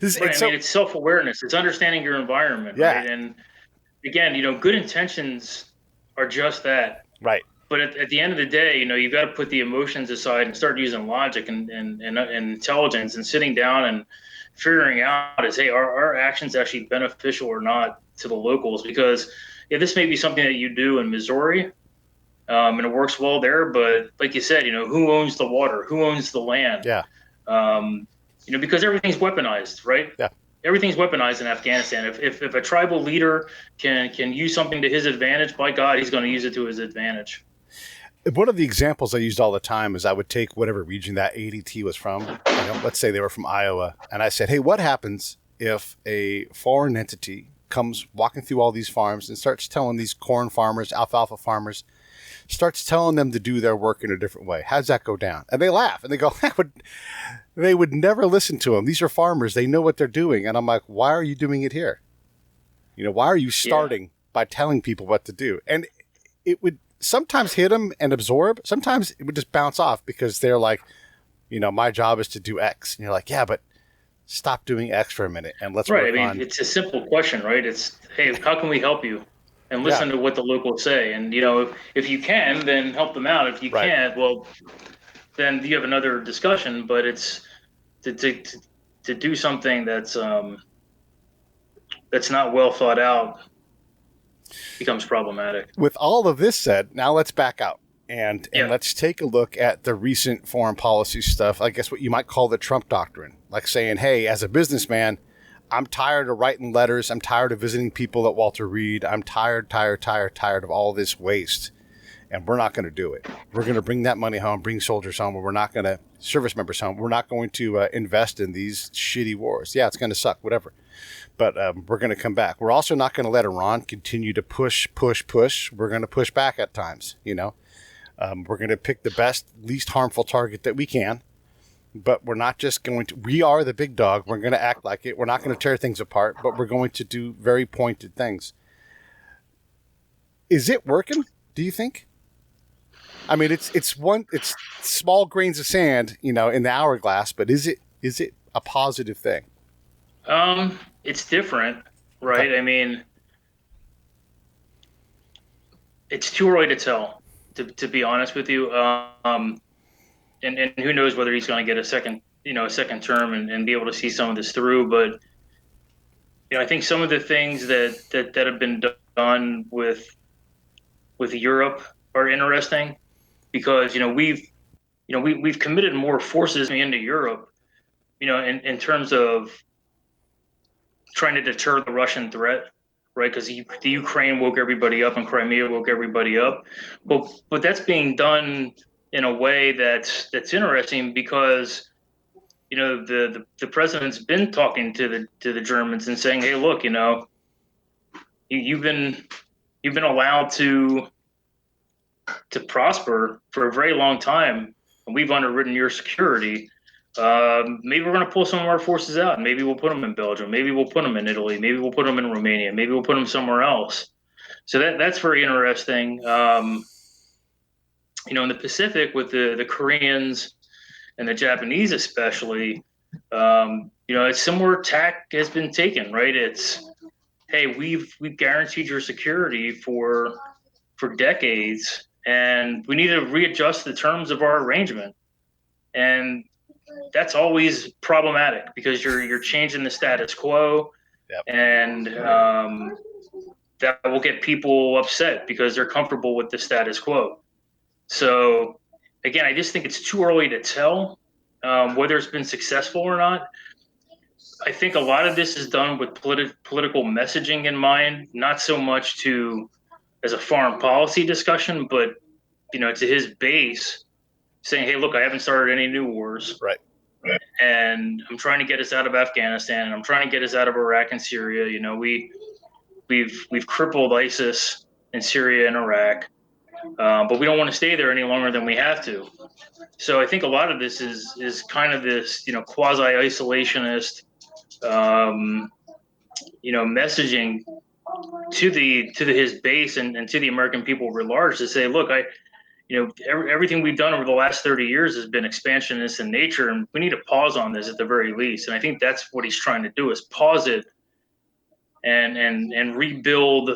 K: It's self-awareness. It's understanding your environment.
D: Yeah.
K: Right? And again, good intentions are just that.
D: Right.
K: But at the end of the day, you've got to put the emotions aside and start using logic and intelligence and sitting down and figuring out is, hey, are our actions actually beneficial or not to the locals? Because this may be something that you do in Missouri, and it works well there. But like you said, who owns the water? Who owns the land?
D: Yeah.
K: Because everything's weaponized, right?
D: Yeah.
K: Everything's weaponized in Afghanistan. If a tribal leader can use something to his advantage, by God, he's going to use it to his advantage.
D: One of the examples I used all the time is I would take whatever region that ADT was from. Let's say they were from Iowa. And I said, hey, what happens if a foreign entity comes walking through all these farms and starts telling these corn farmers, alfalfa farmers, starts telling them to do their work in a different way? How's that go down? And they laugh and they go, they would never listen to them. These are farmers. They know what they're doing. And I'm like, why are you doing it here? Why are you starting by telling people what to do? And it would sometimes hit them and absorb. Sometimes it would just bounce off because they're like, my job is to do X. And you're like, yeah, but stop doing X for a minute and let's work on.
K: It's a simple question, right? It's, hey, how can we help you? And listen to what the locals say. And, if you can, then help them out. If you can't, well, then you have another discussion. But it's to do something that's not well thought out becomes problematic.
D: With all of this said, now let's back out and let's take a look at the recent foreign policy stuff. I guess what you might call the Trump Doctrine, like saying, hey, as a businessman, I'm tired of writing letters. I'm tired of visiting people at Walter Reed. I'm tired of all this waste. And we're not going to do it. We're going to bring that money home, bring soldiers home, and we're not going to service members home. We're not going to invest in these shitty wars. Yeah, it's going to suck, whatever. But we're going to come back. We're also not going to let Iran continue to push. We're going to push back at times, We're going to pick the best, least harmful target that we can. but we're not just going to. We are the big dog. We're going to act like it. We're not going to tear things apart, but we're going to do very pointed things. Is it working? Do you think? I mean, it's small grains of sand, in the hourglass, but is it a positive thing?
K: It's different, right?
D: Okay.
K: I mean, it's too early to tell, to be honest with you. And who knows whether he's going to get a second term and be able to see some of this through. But I think some of the things that have been done with Europe are interesting because we've committed more forces into Europe, in terms of trying to deter the Russian threat, right? Because the Ukraine woke everybody up and Crimea woke everybody up, but that's being done in a way that's interesting because the president's been talking to the Germans and saying, hey, look, you've been allowed to prosper for a very long time, and we've underwritten your security. Maybe we're going to pull some of our forces out, and maybe we'll put them in Belgium. Maybe we'll put them in Italy. Maybe we'll put them in Romania. Maybe we'll put them somewhere else. So that's very interesting. In the Pacific with the Koreans and the Japanese especially, a similar tack has been taken, right? It's, hey, we've guaranteed your security for decades, and we need to readjust the terms of our arrangement. And that's always problematic because you're changing the status quo.
D: Yep.
K: And that will get people upset because they're comfortable with the status quo. So again, I just think it's too early to tell whether it's been successful or not. I think a lot of this is done with political messaging in mind, not so much as a foreign policy discussion, but to his base, saying, "Hey, look, I haven't started any new wars,
D: Right?
K: And I'm trying to get us out of Afghanistan, and I'm trying to get us out of Iraq and Syria. We've crippled ISIS in Syria and Iraq, but we don't want to stay there any longer than we have to." So I think a lot of this is kind of this quasi-isolationist messaging to his base and to the American people writ large to say, look, everything we've done over the last 30 years has been expansionist in nature, and we need to pause on this at the very least. And I think that's what he's trying to do, is pause it and rebuild,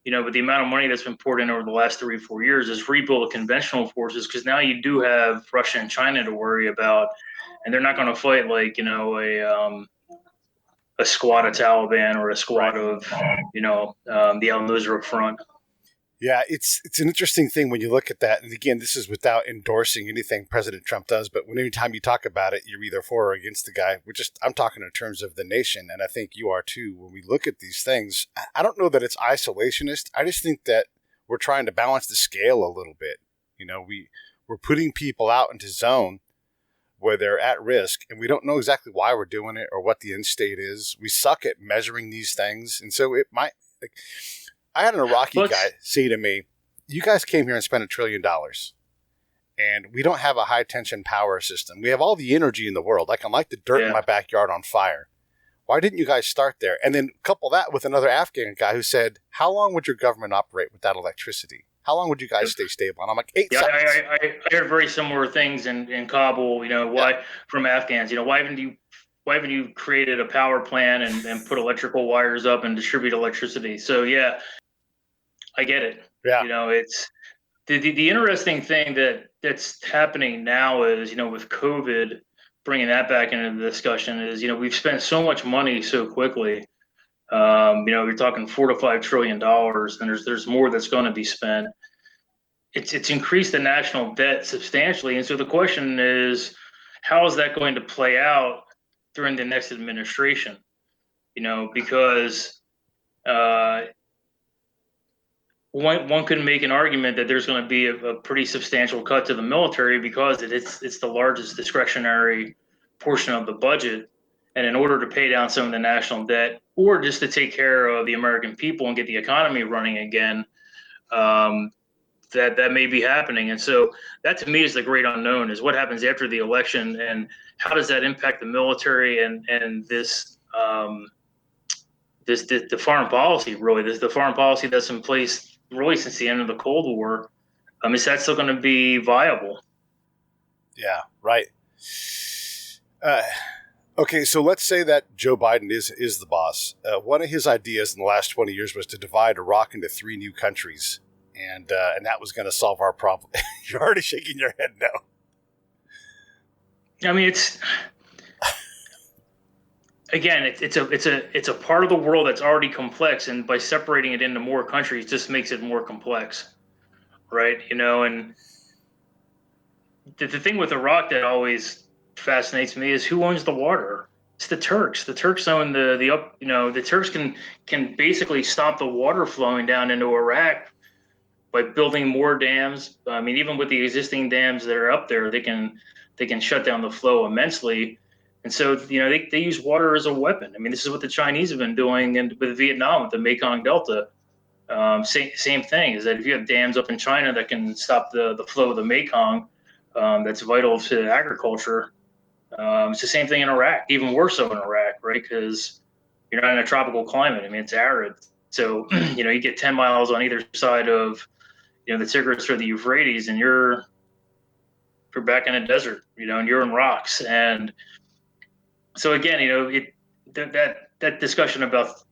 K: with the amount of money that's been poured in over the last 3 or 4 years, is rebuild the conventional forces, because now you do have Russia and China to worry about, and they're not going to fight like, a squad of Taliban or a squad of, the Al-Nusra Front.
D: Yeah, it's an interesting thing when you look at that. And again, this is without endorsing anything President Trump does, but anytime you talk about it, you're either for or against the guy. I'm talking in terms of the nation, and I think you are too. When we look at these things, I don't know that it's isolationist. I just think that we're trying to balance the scale a little bit. We're putting people out into zone where they're at risk, and we don't know exactly why we're doing it or what the end state is. We suck at measuring these things, and so it might. I had an Iraqi guy say to me, "You guys came here and spent $1 trillion, and we don't have a high tension power system. We have all the energy in the world. I can light the dirt in my backyard on fire. Why didn't you guys start there?" And then couple that with another Afghan guy who said, "How long would your government operate without electricity? How long would you guys stay stable?" And I'm like, 8 seconds.
K: I heard very similar things in Kabul. From Afghans. Why haven't you created a power plant and put electrical wires up and distribute electricity? So yeah, I get it.
D: Yeah.
K: It's the interesting thing that's happening now is, with COVID, bringing that back into the discussion is, we've spent so much money so quickly. You're talking $4 to $5 trillion, and there's more that's going to be spent. It's increased the national debt substantially, and so the question is, how is that going to play out during the next administration? Because one could make an argument that there's going to be a pretty substantial cut to the military because it's the largest discretionary portion of the budget. And in order to pay down some of the national debt, or just to take care of the American people and get the economy running again, that may be happening. And so that to me is the great unknown, is what happens after the election, and how does that impact the military and this the foreign policy, really, the foreign policy that's in place really since the end of the Cold War. Is that still going to be viable?
D: Yeah, right. Okay, so let's say that Joe Biden is the boss. One of his ideas in the last 20 years was to divide Iraq into 3 new countries, and that was going to solve our problem. You're already shaking your head no.
K: I mean, it's a part of the world that's already complex, and by separating it into more countries just makes it more complex, right? And the thing with Iraq that always fascinates me is who owns the water. It's the Turks. The Turks own the Turks can basically stop the water flowing down into Iraq by building more dams. I mean, even with the existing dams that are up there, they can shut down the flow immensely. And so, they use water as a weapon. I mean, this is what the Chinese have been doing with Vietnam, with the Mekong Delta. Same thing, is that if you have dams up in China that can stop the flow of the Mekong, that's vital to agriculture. It's the same thing in Iraq, even worse so in Iraq, right? Because you're not in a tropical climate. I mean, it's arid. So, you get 10 miles on either side of, the Tigris or the Euphrates, and you're back in a desert, and you're in rocks. And so again, that discussion about,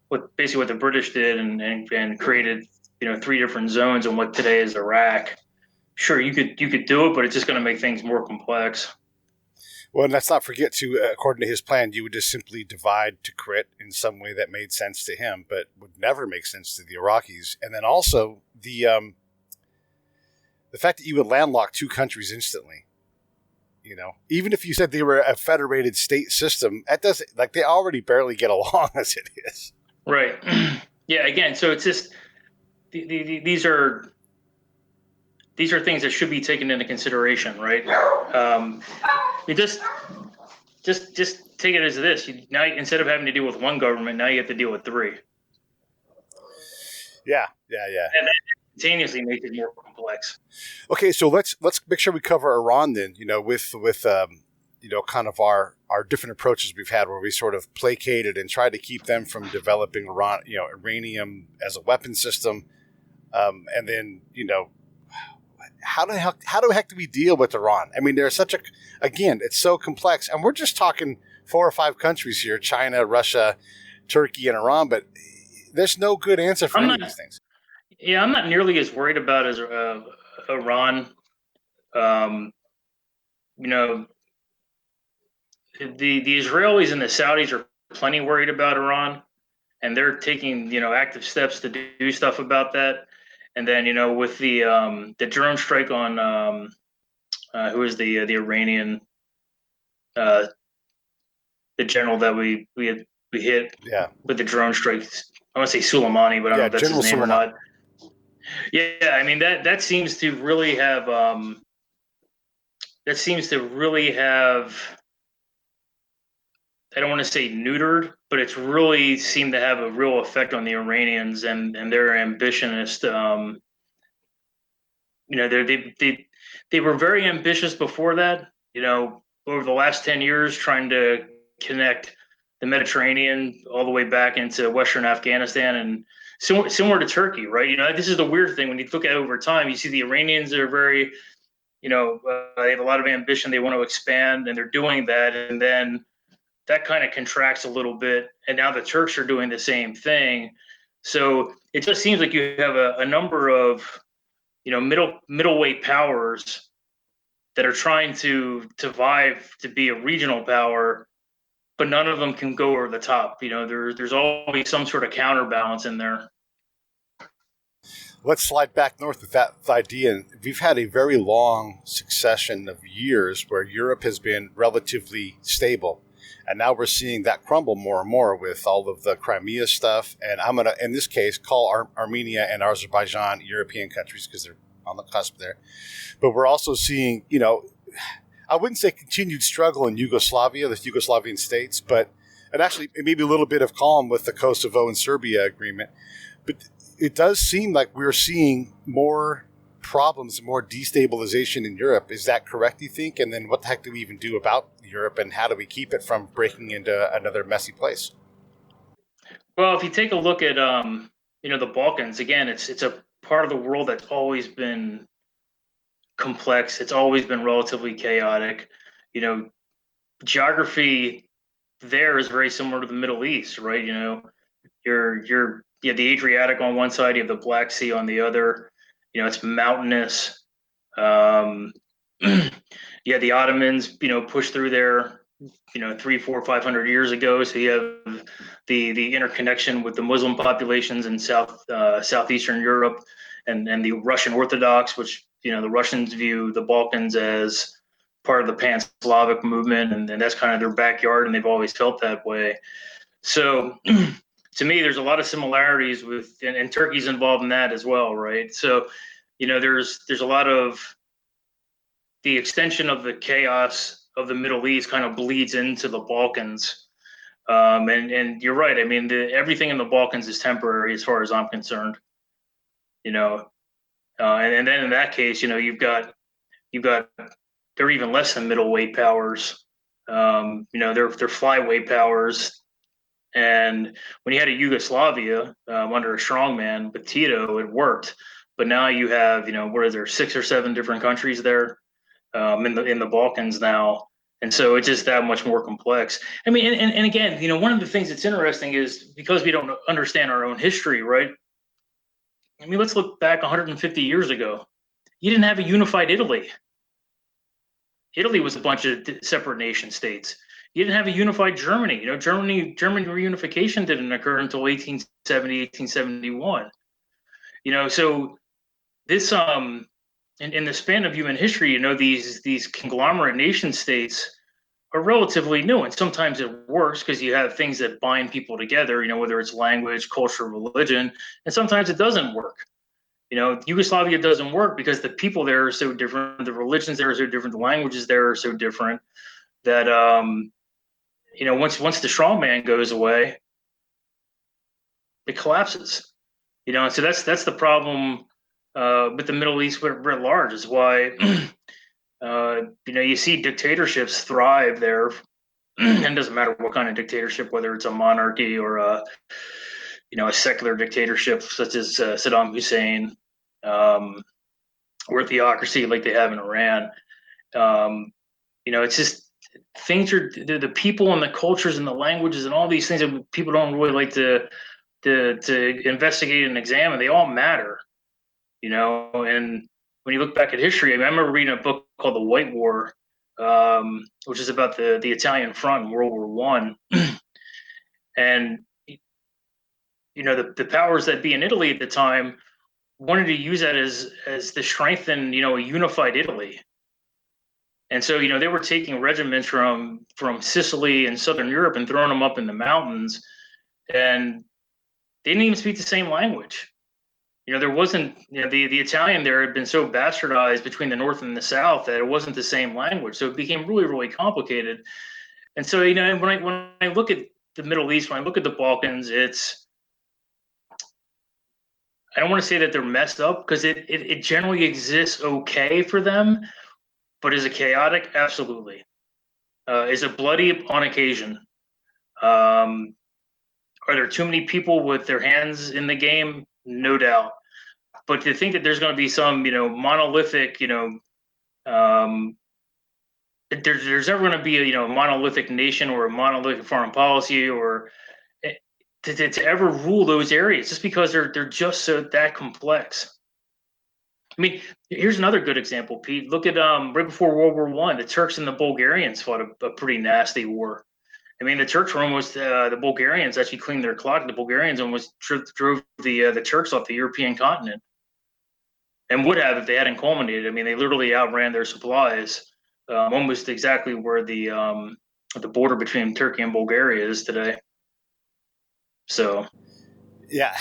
K: what the British did and created, 3 different zones in what today is Iraq. Sure, you could do it, but it's just going to make things more complex.
D: Well, and let's not forget to, according to his plan, you would just simply divide Tikrit in some way that made sense to him, but would never make sense to the Iraqis. And then also the fact that you would landlock 2 countries instantly. Even if you said they were a federated state system, that doesn't, like, they already barely get along as it is.
K: Right. Yeah. Again, so it's just these are things that should be taken into consideration, right? You just take it as this. Now, instead of having to deal with one government, now you have to deal with 3.
D: Yeah.
K: And that simultaneously makes it more complex.
D: Okay, so let's make sure we cover Iran then. With kind of our different approaches we've had, where we sort of placated and tried to keep them from developing uranium as a weapon system, and then how the heck do we deal with Iran? I mean, there's it's so complex, and we're just talking 4 or 5 countries here: China, Russia, Turkey, and Iran. But there's no good answer for any of these things.
K: Yeah, I'm not nearly as worried about as Iran. The Israelis and the Saudis are plenty worried about Iran, and they're taking active steps to do stuff about that. And then with the drone strike on who is the Iranian the general that we hit with the drone strikes. I want to say Soleimani, but I don't know if that's General his name or not. Yeah, I mean that seems to really have I don't want to say neutered, but it's really seemed to have a real effect on the Iranians and their ambitionist. They were very ambitious before that. Over the last 10 years, trying to connect the Mediterranean all the way back into Western Afghanistan, and similar to Turkey, right? This is the weird thing when you look at it over time. You see the Iranians are very, they have a lot of ambition. They want to expand, and they're doing that, and then that kind of contracts a little bit, and now the Turks are doing the same thing. So it just seems like you have a number of, middleweight powers that are trying to vie to be a regional power, but none of them can go over the top. There's always some sort of counterbalance in there.
D: Let's slide back north with that idea. We've had a very long succession of years where Europe has been relatively stable. And now we're seeing that crumble more and more with all of the Crimea stuff. And I'm going to, in this case, call Armenia and Azerbaijan European countries because they're on the cusp there. But we're also seeing, I wouldn't say continued struggle in Yugoslavia, the Yugoslavian states, but and actually maybe a little bit of calm with the Kosovo and Serbia agreement. But it does seem like we're seeing more problems, more destabilization in Europe. Is that correct, you think? And then what the heck do we even do about Europe, and how do we keep it from breaking into another messy place?
K: Well, if you take a look at the Balkans, again, it's a part of the world that's always been complex. It's always been relatively chaotic. You know, geography there is very similar to the Middle East, right? You have the Adriatic on one side, you have the Black Sea on the other. It's mountainous. Um, yeah, the Ottomans, pushed through there, 300, 400, 500 years ago. So you have the interconnection with the Muslim populations in southeastern Europe, and the Russian Orthodox, which the Russians view the Balkans as part of the Pan-Slavic movement, and that's kind of their backyard, and they've always felt that way. So to me, there's a lot of similarities and Turkey's involved in that as well, right? So, there's a lot of the extension of the chaos of the Middle East kind of bleeds into the Balkans. And you're right. I mean, everything in the Balkans is temporary as far as I'm concerned. And then in that case, you've got they're even less than middleweight powers. They're flyweight powers. And when you had a Yugoslavia under a strongman with Tito, it worked. But now you have, what is there, 6 or 7 different countries there in the Balkans now, and so it's just that much more complex. I mean, and again, one of the things that's interesting is because we don't understand our own history, right? I mean, let's look back 150 years ago. You didn't have a unified Italy. Italy was a bunch of separate nation states. You didn't have a unified Germany. German reunification didn't occur until 1870, 1871. So this in the span of human history, these conglomerate nation states are relatively new, and sometimes it works because you have things that bind people together. Whether it's language, culture, religion, and sometimes it doesn't work. Yugoslavia doesn't work because the people there are so different, the religions there are so different, the languages there are so different that once the strongman goes away, it collapses. So that's the problem with the Middle East writ large. Is why you see dictatorships thrive there, and it doesn't matter what kind of dictatorship, whether it's a monarchy or a secular dictatorship such as Saddam Hussein, or a theocracy like they have in Iran. It's just things are the people and the cultures and the languages and all these things that people don't really like to investigate and examine. They all matter, and when you look back at history, I remember reading a book called The White War, which is about the Italian front in World War One. And the powers that be in Italy at the time wanted to use that as to strengthen a unified Italy. And so they were taking regiments from Sicily and Southern Europe and throwing them up in the mountains, and they didn't even speak the same language. There wasn't, the Italian there had been so bastardized between the North and the South that it wasn't the same language. So it became really, really complicated. And so, when I look at the Middle East, when I look at the Balkans, I don't want to say that they're messed up, because it generally exists okay for them, but is it chaotic? Absolutely. Is it bloody on occasion? Are there too many people with their hands in the game? No doubt. But to think that there's going to be some, monolithic, there's never going to be a monolithic nation or a monolithic foreign policy or to ever rule those areas, just because they're just that complex. I mean, here's another good example, Pete. Look at right before World War One, the Turks and the Bulgarians fought a pretty nasty war. I mean, the Turks were almost the Bulgarians actually cleaned their clock. The Bulgarians almost drove the Turks off the European continent, and would have if they hadn't culminated. I mean, they literally outran their supplies, almost exactly where the border between Turkey and Bulgaria is today. So,
D: yeah.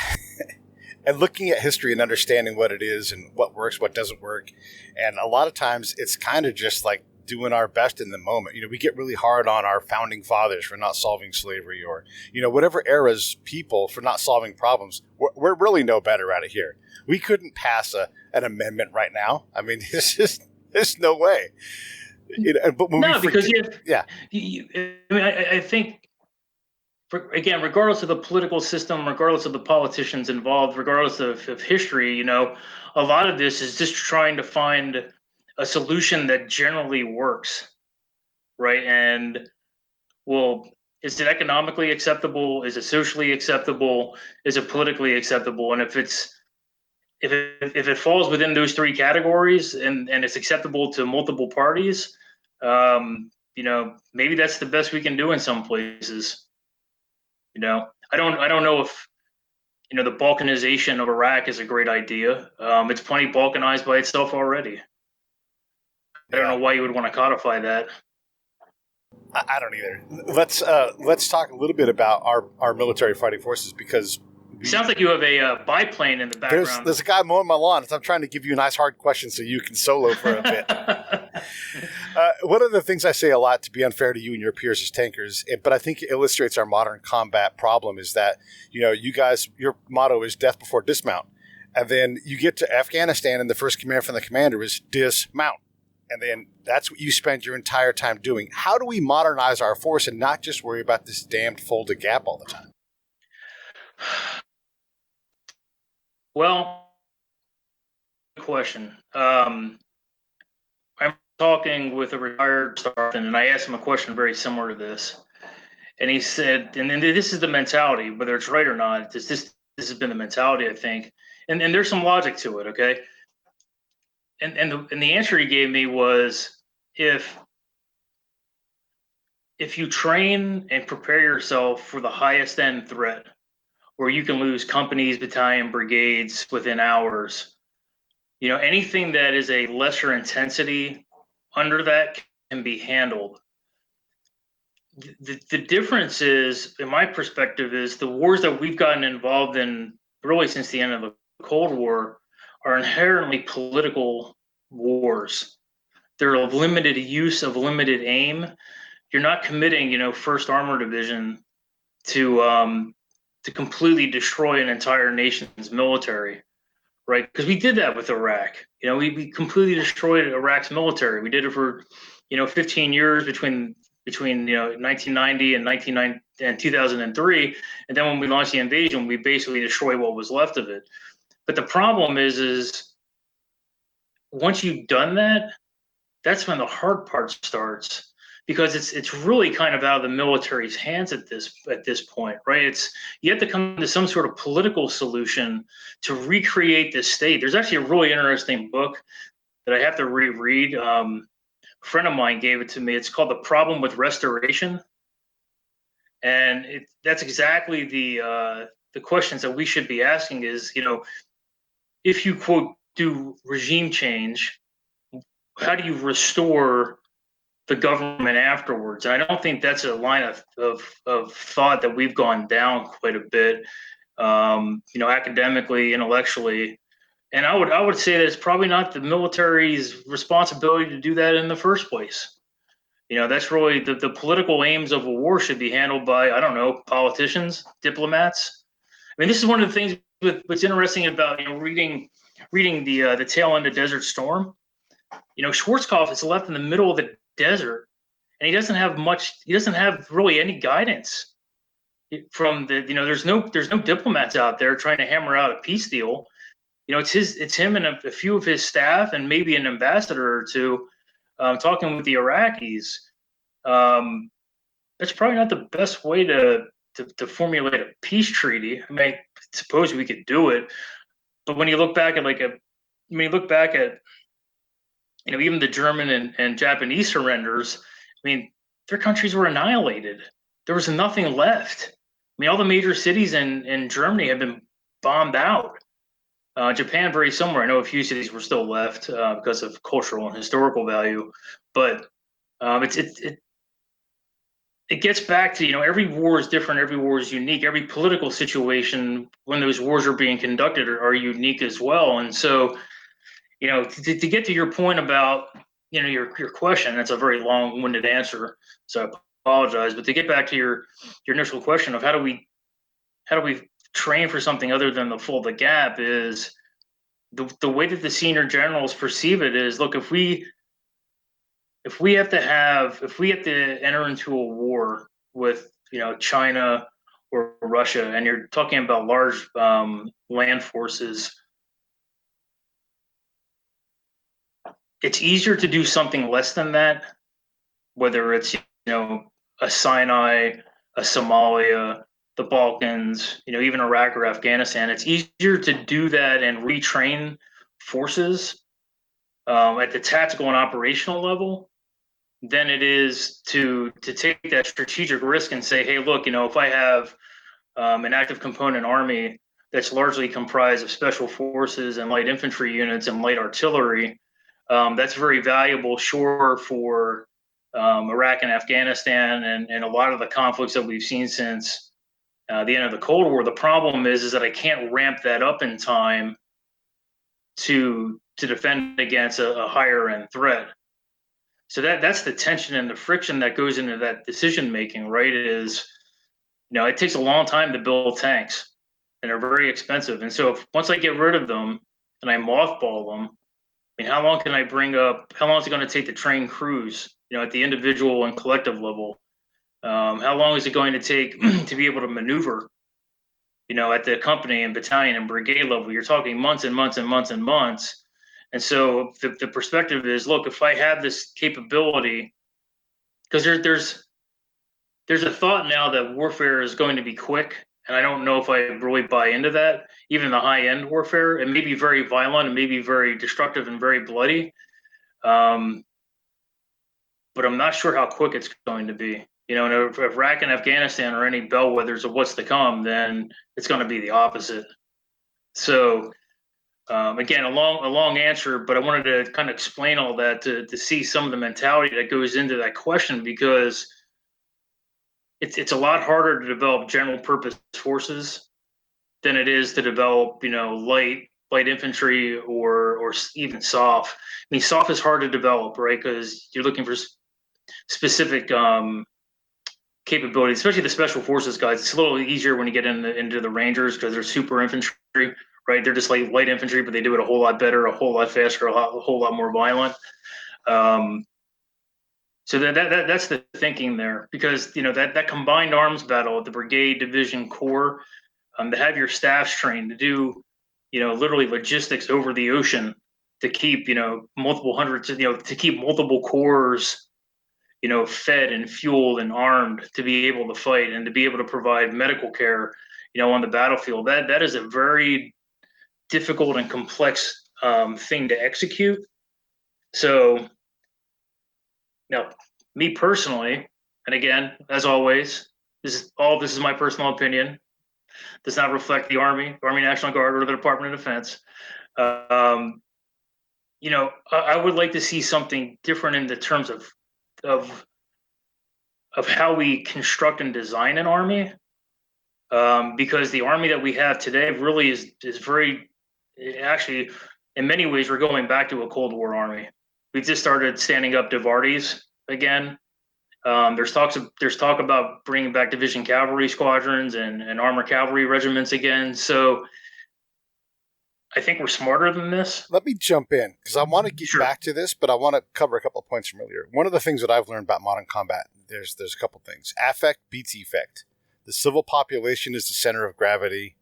D: And looking at history and understanding what it is and what works, what doesn't work. And a lot of times it's kind of just like doing our best in the moment. We get really hard on our founding fathers for not solving slavery, or, whatever era's people for not solving problems. We're really no better at it here. We couldn't pass an amendment right now. I mean, there's no way. But when
K: because I think, again, regardless of the political system, regardless of the politicians involved, regardless of history, a lot of this is just trying to find a solution that generally works, right? And, well, is it economically acceptable? Is it socially acceptable? Is it politically acceptable? And if it falls within those three categories and it's acceptable to multiple parties, maybe that's the best we can do in some places. I don't know if the balkanization of Iraq is a great idea. It's plenty balkanized by itself already. I don't know why you would want to codify that.
D: I don't either. Let's talk a little bit about our military fighting forces, because
K: Sounds like you have a biplane in the background.
D: There's a guy mowing my lawn. So I'm trying to give you a nice hard question so you can solo for a bit. One of the things I say a lot, to be unfair to you and your peers as tankers, but I think it illustrates our modern combat problem, is that, you guys, your motto is death before dismount. And then you get to Afghanistan and the first command from the commander is dismount. And then that's what you spend your entire time doing. How do we modernize our force and not just worry about this damned folded gap all the time?
K: Well, good question. I'm talking with a retired sergeant, and I asked him a question very similar to this. And he said, and then this is the mentality, whether it's right or not, this has been the mentality, I think. And there's some logic to it, okay? And the answer he gave me was, if you train and prepare yourself for the highest end threat, where you can lose companies, battalion, brigades within hours, anything that is a lesser intensity under that can be handled. The difference is, in my perspective, is the wars that we've gotten involved in really since the end of the Cold War are inherently political wars. They're of limited use, of limited aim. You're not committing, 1st Armored Division to completely destroy an entire nation's military, right? Because we did that with Iraq. We completely destroyed Iraq's military. We did it for, 15 years between 1990 and 2003, and then when we launched the invasion, we basically destroyed what was left of it. But the problem is once you've done that, that's when the hard part starts, because it's really kind of out of the military's hands at this point, right? You have to come to some sort of political solution to recreate this state. There's actually a really interesting book that I have to reread. A friend of mine gave it to me. It's called The Problem with Restoration, and that's exactly the questions that we should be asking. Is if you quote do regime change, how do you restore the government afterwards? And I don't think that's a line of thought that we've gone down quite a bit, academically, intellectually. And I would say that it's probably not the military's responsibility to do that in the first place. That's really the political aims of a war should be handled by, I don't know, politicians, diplomats. I mean, this is one of the things what's interesting about reading the tail end of Desert Storm. Schwarzkopf is left in the middle of the desert, and he doesn't have really any guidance from there's no diplomats out there trying to hammer out a peace deal. It's him and a few of his staff and maybe an ambassador or two talking with the Iraqis. That's probably not the best way to formulate a peace treaty. I mean, I suppose we could do it, but when you look back at even the German and Japanese surrenders, I mean, their countries were annihilated. There was nothing left. I mean, all the major cities in Germany have been bombed out. Japan, very similar. I know a few cities were still left because of cultural and historical value, but it gets back to, every war is different. Every war is unique. Every political situation when those wars are being conducted are unique as well. And so, to get to your point about, your question. It's a very long-winded answer, so I apologize. But to get back to your initial question of how do we train for something other than the gap, is the way that the senior generals perceive it is, look, if we have to enter into a war with China or Russia, and you're talking about large land forces, it's easier to do something less than that, whether it's a Sinai, a Somalia, the Balkans, even Iraq or Afghanistan. It's easier to do that and retrain forces at the tactical and operational level than it is to take that strategic risk and say, hey, look, if I have an active component army that's largely comprised of special forces and light infantry units and light artillery, that's very valuable, sure, for Iraq and Afghanistan and a lot of the conflicts that we've seen since the end of the Cold War. The problem is that I can't ramp that up in time to defend against a higher end threat. So that's the tension and the friction that goes into that decision making, right? It takes a long time to build tanks, and they're very expensive. And so once I get rid of them and I mothball them, I mean, how long is it going to take to train crews, at the individual and collective level? How long is it going to take to be able to maneuver, at the company and battalion and brigade level? You're talking months and months and months and months. And so the perspective is, look, if I have this capability, because there's a thought now that warfare is going to be quick, and I don't know if I really buy into that. Even the high-end warfare, it may be very violent, it may be very destructive and very bloody, but I'm not sure how quick it's going to be. And if Iraq and Afghanistan are any bellwethers of what's to come, then it's going to be the opposite. So, again, a long answer, but I wanted to kind of explain all that to see some of the mentality that goes into that question, because it's a lot harder to develop general purpose forces than it is to develop, light infantry or even SOF. I mean, SOF is hard to develop, right? Because you're looking for specific capabilities, especially the special forces guys. It's a little easier when you get into the Rangers, because they're super infantry, right? They're just like light infantry, but they do it a whole lot better, a whole lot faster, a whole lot more violent. So that's the thinking there, because that combined arms battle at the brigade, division, corps, to have your staffs trained to do, literally logistics over the ocean to keep multiple hundreds, to keep multiple corps, fed and fueled and armed to be able to fight and to be able to provide medical care, on the battlefield. That is a very difficult and complex thing to execute. So, me personally, and again, as always, this is my personal opinion, does not reflect the Army National Guard, or the Department of Defense. I would like to see something different in the terms of how we construct and design an army, because the army that we have today really is very, actually, in many ways, we're going back to a Cold War army. We've just started standing up Divardis again. There's talk about bringing back division cavalry squadrons and armor cavalry regiments again. So I think we're smarter than this.
D: Let me jump in, because I want to get back to this, but I want to cover a couple of points from earlier. One of the things that I've learned about modern combat, there's a couple things. Affect beats effect. The civil population is the center of gravity.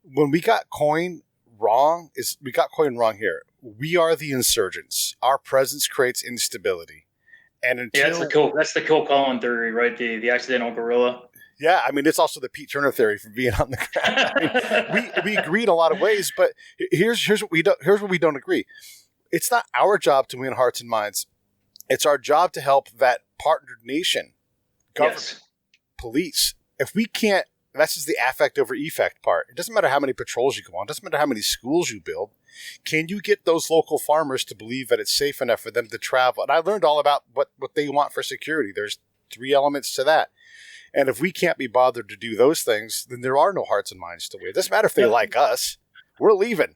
D: When we got coin wrong here. We are the insurgents. Our presence creates instability. And until
K: that's the kill Colin theory, right? The accidental guerrilla.
D: Yeah, I mean, it's also the Pete Turner theory from being on the ground. I mean, we agree in a lot of ways, but here's what we don't agree. It's not our job to win hearts and minds. It's our job to help that partnered nation, government, police. If we can't, that's just the affect over effect part. It doesn't matter how many patrols you go on. It doesn't matter how many schools you build. Can you get those local farmers to believe that it's safe enough for them to travel? And I learned all about what they want for security. There's 3 elements to that. And if we can't be bothered to do those things, then there are no hearts and minds to win. It doesn't matter if they like us. We're leaving.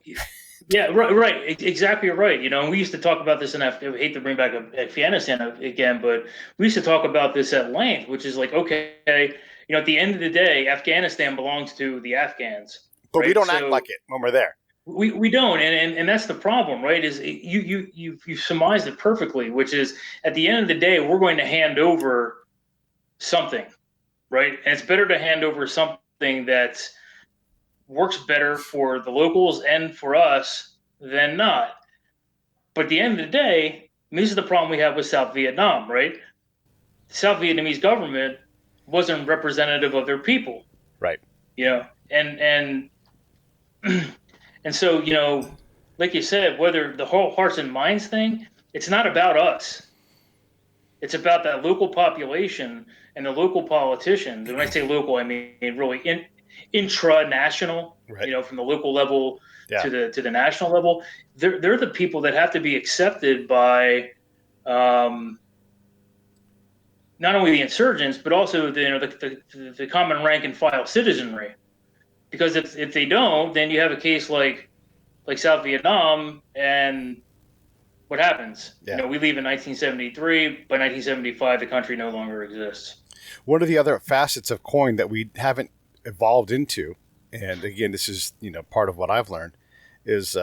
K: Yeah, right. Exactly right. And we used to talk about this I hate to bring back Afghanistan again, but we used to talk about this at length, which is like, okay, at the end of the day, Afghanistan belongs to the Afghans,
D: But we
K: right?
D: don't act
K: So
D: like it when we're there.
K: we don't, and that's the problem, right? Is you surmised it perfectly, which is at the end of the day, we're going to hand over something, right? And it's better to hand over something that works better for the locals and for us than not. But at the end of the day, this is the problem we have with South Vietnam, right? The South Vietnamese government wasn't representative of their people,
D: Right.
K: And and so like you said, whether the whole hearts and minds thing, it's not about us. It's about that local population and the local politicians. And when I say local, I mean really intra-national.
D: Right.
K: From the local level
D: Yeah.
K: to the national level. They're the people that have to be accepted by not only the insurgents but also the common rank and file citizenry. Because if they don't, then you have a case like South Vietnam, and what happens?
D: Yeah.
K: We leave in 1973. By 1975, the country no longer exists.
D: One of the other facets of coin that we haven't evolved into, and again, this is part of what I've learned, is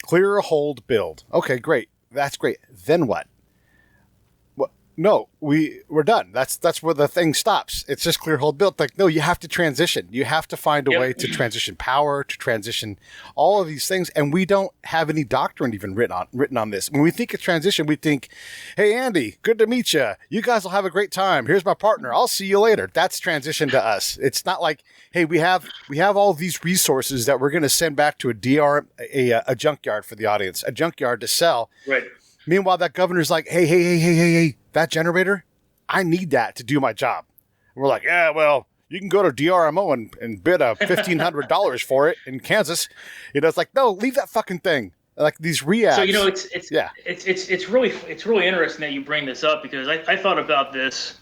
D: clear, hold, build. Okay, great. That's great. Then what? No, we're done. That's where the thing stops. It's just clear, hold, build. Like, no, you have to transition. You have to find a way to transition power, to transition all of these things. And we don't have any doctrine even written on this. When we think of transition, we think, hey, Andy, good to meet you. You guys will have a great time. Here's my partner. I'll see you later. That's transition to us. It's not like, hey, we have all these resources that we're going to send back to a junkyard for the audience, a junkyard to sell.
K: Right.
D: Meanwhile, that governor's like, hey, that generator, I need that to do my job. And we're like, yeah, well, you can go to DRMO and bid $1,500 for it in Kansas. It's like, no, leave that fucking thing. Like these reacts.
K: So it's really interesting that you bring this up, because I thought about this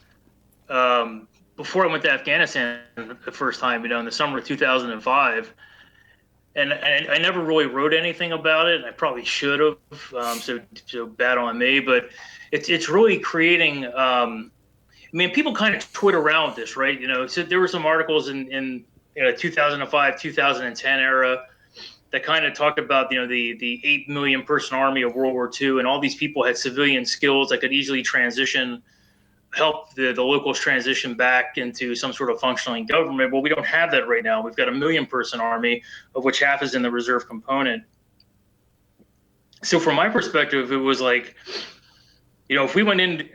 K: before I went to Afghanistan the first time, in the summer of 2005. And I never really wrote anything about it. I probably should have. So bad on me. But it's really creating. People kind of twit around this, right? So there were some articles in 2005, 2010 era that kind of talked about the 8 million person army of World War II, and all these people had civilian skills that could easily help the locals transition back into some sort of functioning government. Well, we don't have that right now. We've got a 1 million person army, of which half is in the reserve component. So from my perspective, it was like, if we went in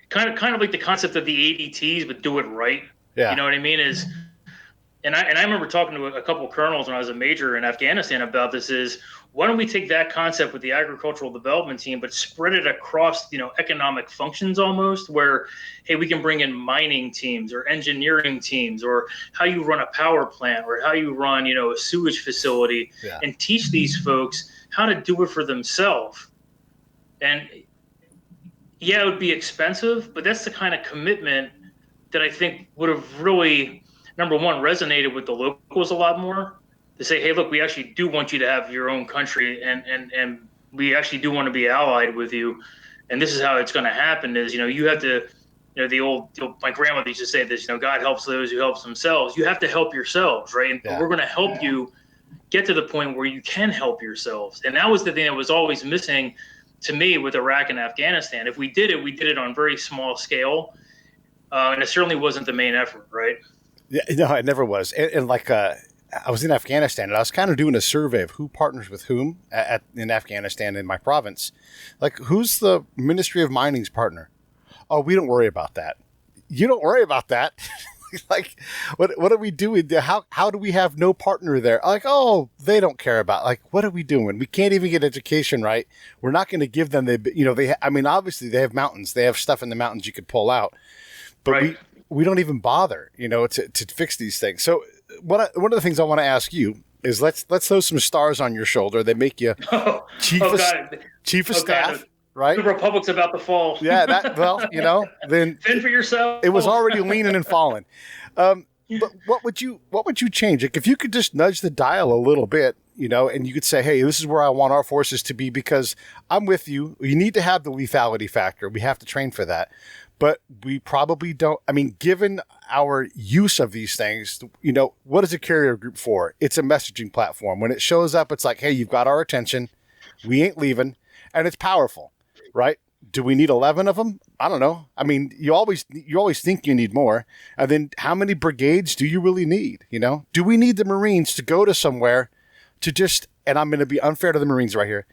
K: kind of like the concept of the ADTs, but do it right.
D: Yeah.
K: You know what I mean? And I remember talking to a couple of colonels when I was a major in Afghanistan about this, is why don't we take that concept with the agricultural development team, but spread it across, economic functions almost, where, hey, we can bring in mining teams or engineering teams, or how you run a power plant, or how you run, a sewage facility, and teach these folks how to do it for themselves. And yeah, it would be expensive, but that's the kind of commitment that I think would have really, number one, resonated with the locals a lot more. To say, hey, look, we actually do want you to have your own country, and we actually do want to be allied with you. And this is how it's going to happen is, you have to, my grandmother used to say this, God helps those who help themselves. You have to help yourselves, right? And we're going to help you get to the point where you can help yourselves. And that was the thing that was always missing to me with Iraq and Afghanistan. If we did it on very small scale. And it certainly wasn't the main effort, right?
D: Yeah, no, it never was. And like, I was in Afghanistan, and I was kind of doing a survey of who partners with whom in Afghanistan in my province. Like, who's the Ministry of Mining's partner? Oh, we don't worry about that. You don't worry about that. Like, what are we doing? How do we have no partner there? Like, oh, they don't care about. Like, what are we doing? We can't even get education right. We're not going to give them obviously they have mountains. They have stuff in the mountains you could pull out, but we don't even bother, to fix these things. So one of the things I want to ask you is let's throw some stars on your shoulder. They make you chief of staff, right?
K: The Republic's about to fall.
D: Yeah, then
K: fend for yourself.
D: It was already leaning and falling. But what would you change? Like, if you could just nudge the dial a little bit, and you could say, hey, this is where I want our forces to be, because I'm with you. We need to have the lethality factor. We have to train for that. But we probably don't. I mean, given our use of these things, what is a carrier group for? It's a messaging platform. When it shows up, it's like, hey, you've got our attention. We ain't leaving. And it's powerful, right? Do we need 11 of them? I don't know. I mean, you always think you need more. And then how many brigades do you really need? Do we need the Marines to go to somewhere to just, and I'm going to be unfair to the Marines right here,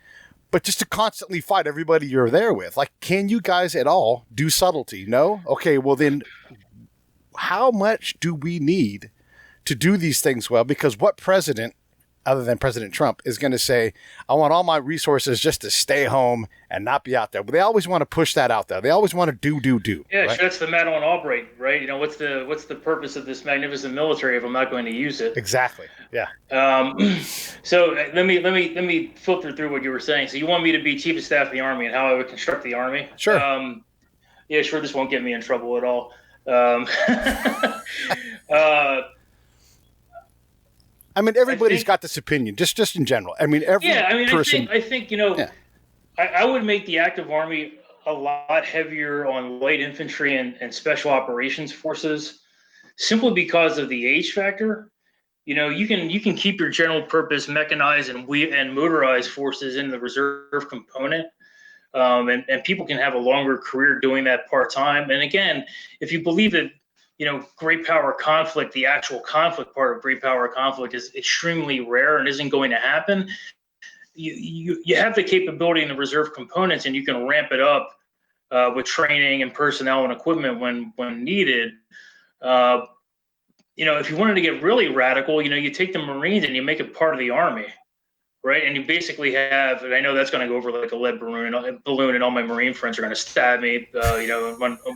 D: but just to constantly fight everybody you're there with? Like, can you guys at all do subtlety? No? Okay, well then, how much do we need to do these things well? Because what president, other than President Trump, is going to say, I want all my resources just to stay home and not be out there? But they always want to push that out there. They always want to do.
K: Yeah,
D: right?
K: that's the Madeleine Albright, right? What's the purpose of this magnificent military if I'm not going to use it?
D: Exactly. Yeah.
K: So let me filter through what you were saying. So you want me to be chief of staff of the Army and how I would construct the Army?
D: Sure.
K: Yeah, sure. This won't get me in trouble at all.
D: I mean, everybody's got this opinion, just in general. I mean, every person.
K: I think I would make the active Army a lot heavier on light infantry and special operations forces, simply because of the age factor. You can keep your general purpose mechanized and motorized forces in the reserve component, and people can have a longer career doing that part-time. And again, if you believe that great power conflict, the actual conflict part of great power conflict is extremely rare and isn't going to happen, you have the capability in the reserve components, and you can ramp it up with training and personnel and equipment when needed. If you wanted to get really radical, you take the Marines and you make it part of the Army, right? And you basically have, and I know that's going to go over like a lead balloon, and all my Marine friends are going to stab me,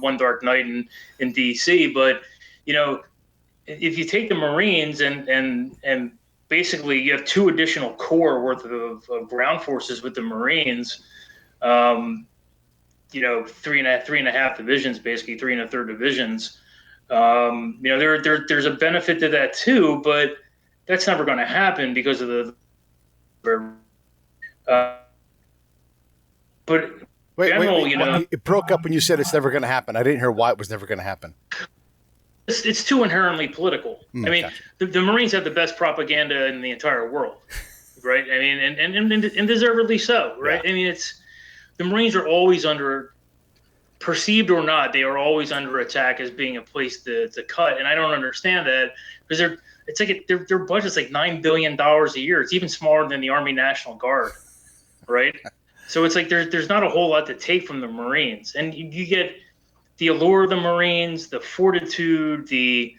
K: one dark night in DC. But if you take the Marines and basically you have 2 additional corps worth of ground forces with the Marines, 3.5 divisions, basically 3 1/3 divisions. There's a benefit to that too, but that's never going to happen because of the. But
D: wait,
K: general,
D: it broke up when you said it's never going to happen. I didn't hear why it was never going to happen.
K: It's too inherently political. I mean,
D: gotcha.
K: the Marines have the best propaganda in the entire world, right? I mean, and deservedly so, right?
D: Yeah.
K: I mean, the Marines are always under, perceived or not, they are always under attack as being a place to cut. And I don't understand that, because their budget's like $9 billion a year. It's even smaller than the Army National Guard, right? So it's like there's not a whole lot to take from the Marines. And you get the allure of the Marines, the fortitude, the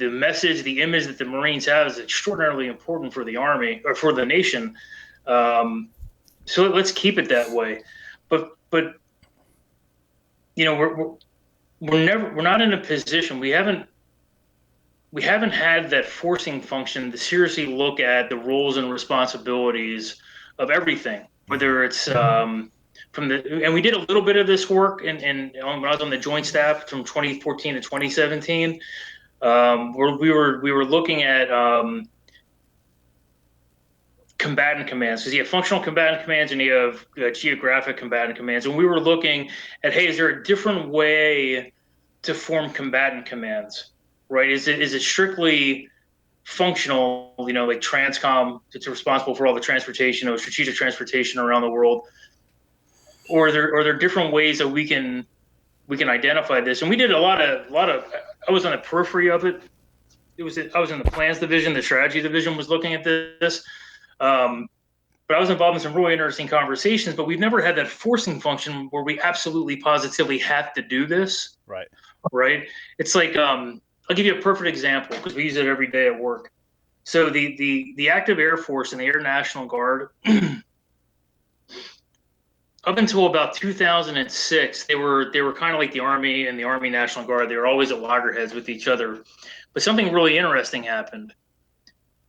K: message, the image that the Marines have is extraordinarily important for the Army, or for the nation. So let's keep it that way. But we're not in a position, we haven't had that forcing function to seriously look at the roles and responsibilities of everything, whether it's and we did a little bit of this work when I was on the Joint Staff from 2014 to 2017, where we were looking at combatant commands, because you have functional combatant commands and you have geographic combatant commands, and we were looking at, hey, is there a different way to form combatant commands, right? Is it strictly functional, like Transcom, it's responsible for all the transportation or strategic transportation around the world, or are there different ways that we can identify this? And we did a lot of. I was on the periphery of it. I was in the plans division, the strategy division was looking at this. But I was involved in some really interesting conversations, but we've never had that forcing function where we absolutely positively have to do this.
D: Right.
K: Right. It's like, I'll give you a perfect example because we use it every day at work. So the active Air Force and the Air National Guard, up until about 2006, they were kind of like the Army and the Army National Guard. They were always at loggerheads with each other. But something really interesting happened.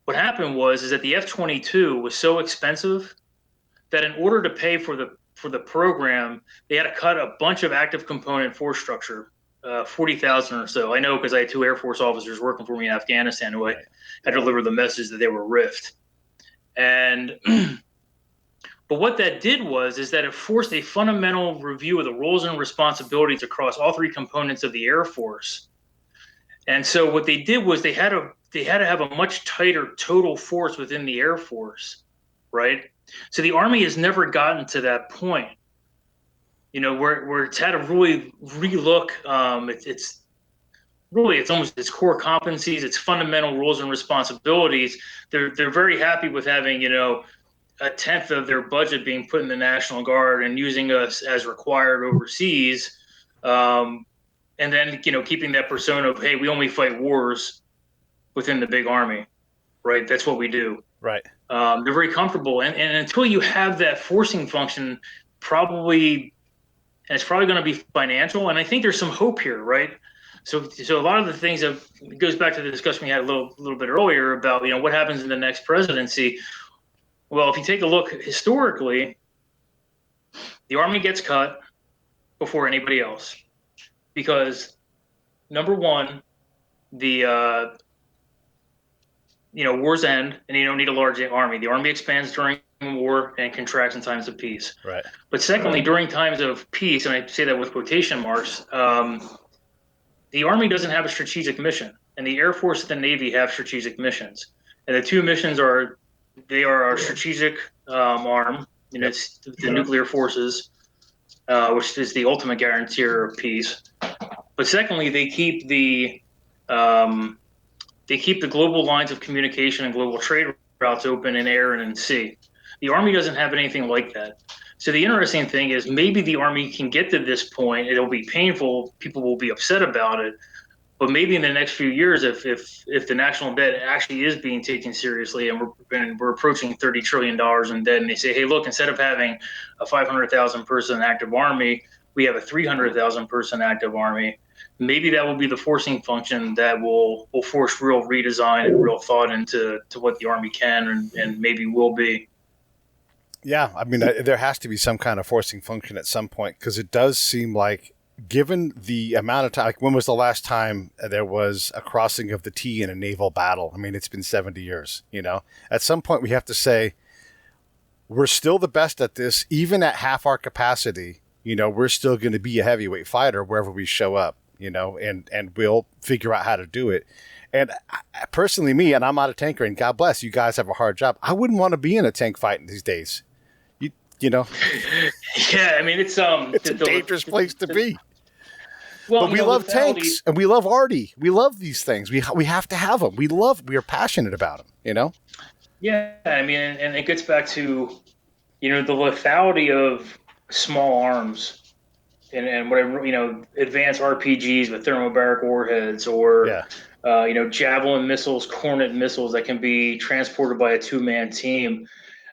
K: What happened is that the F-22 was so expensive that in order to pay for the program, they had to cut a bunch of active component force structure. 40,000 or so. I know because I had 2 Air Force officers working for me in Afghanistan who I had delivered the message that they were riffed. And but what that did is that it forced a fundamental review of the roles and responsibilities across all 3 components of the Air Force. And so what they did was they had to have a much tighter total force within the Air Force, right? So the Army has never gotten to that point, where it's had to really relook. It's almost its core competencies, its fundamental roles and responsibilities. They're very happy with having, a tenth of their budget being put in the National Guard and using us as required overseas. And then, keeping that persona of, hey, we only fight wars within the big army, right? That's what we do.
D: Right.
K: They're very comfortable. And until you have that forcing function, it's probably going to be financial. And I think there's some hope here, right? So a lot of the things that goes back to the discussion we had a little bit earlier about, what happens in the next presidency. Well, if you take a look historically, the Army gets cut before anybody else. Because number one, the wars end and you don't need a large army. The Army expands during war and contracts in times of peace.
D: Right.
K: But secondly, during times of peace, and I say that with quotation marks, the Army doesn't have a strategic mission, and the Air Force and the Navy have strategic missions. And the 2 missions are our strategic arm, it's the nuclear forces, which is the ultimate guarantor of peace. But secondly, they keep the global lines of communication and global trade routes open in air and in sea. The Army doesn't have anything like that. So the interesting thing is maybe the Army can get to this point. It'll be painful. People will be upset about it. But maybe in the next few years, if the national debt actually is being taken seriously and we're approaching $30 trillion in debt, and they say, hey, look, instead of having a 500,000 person active Army, we have a 300,000 person active Army. Maybe that will be the forcing function that will force real redesign and real thought into what the Army can and maybe will be.
D: Yeah, I mean, there has to be some kind of forcing function at some point, because it does seem like, given the amount of time, like when was the last time there was a crossing of the T in a naval battle? I mean, it's been 70 years, At some point we have to say, we're still the best at this, even at half our capacity, we're still going to be a heavyweight fighter wherever we show up, and we'll figure out how to do it. And personally, me, and I'm not a tanker, and God bless, you guys have a hard job. I wouldn't want to be in a tank fight these days.
K: Yeah, I mean, it's a
D: dangerous place to be.
K: Well,
D: but we love tanks and we love Artie. We love these things. We have to have them. We are passionate about them,
K: Yeah, I mean, and it gets back to, the lethality of small arms and whatever, advanced RPGs with thermobaric warheads or, Javelin missiles, Hornet missiles that can be transported by a 2-man team.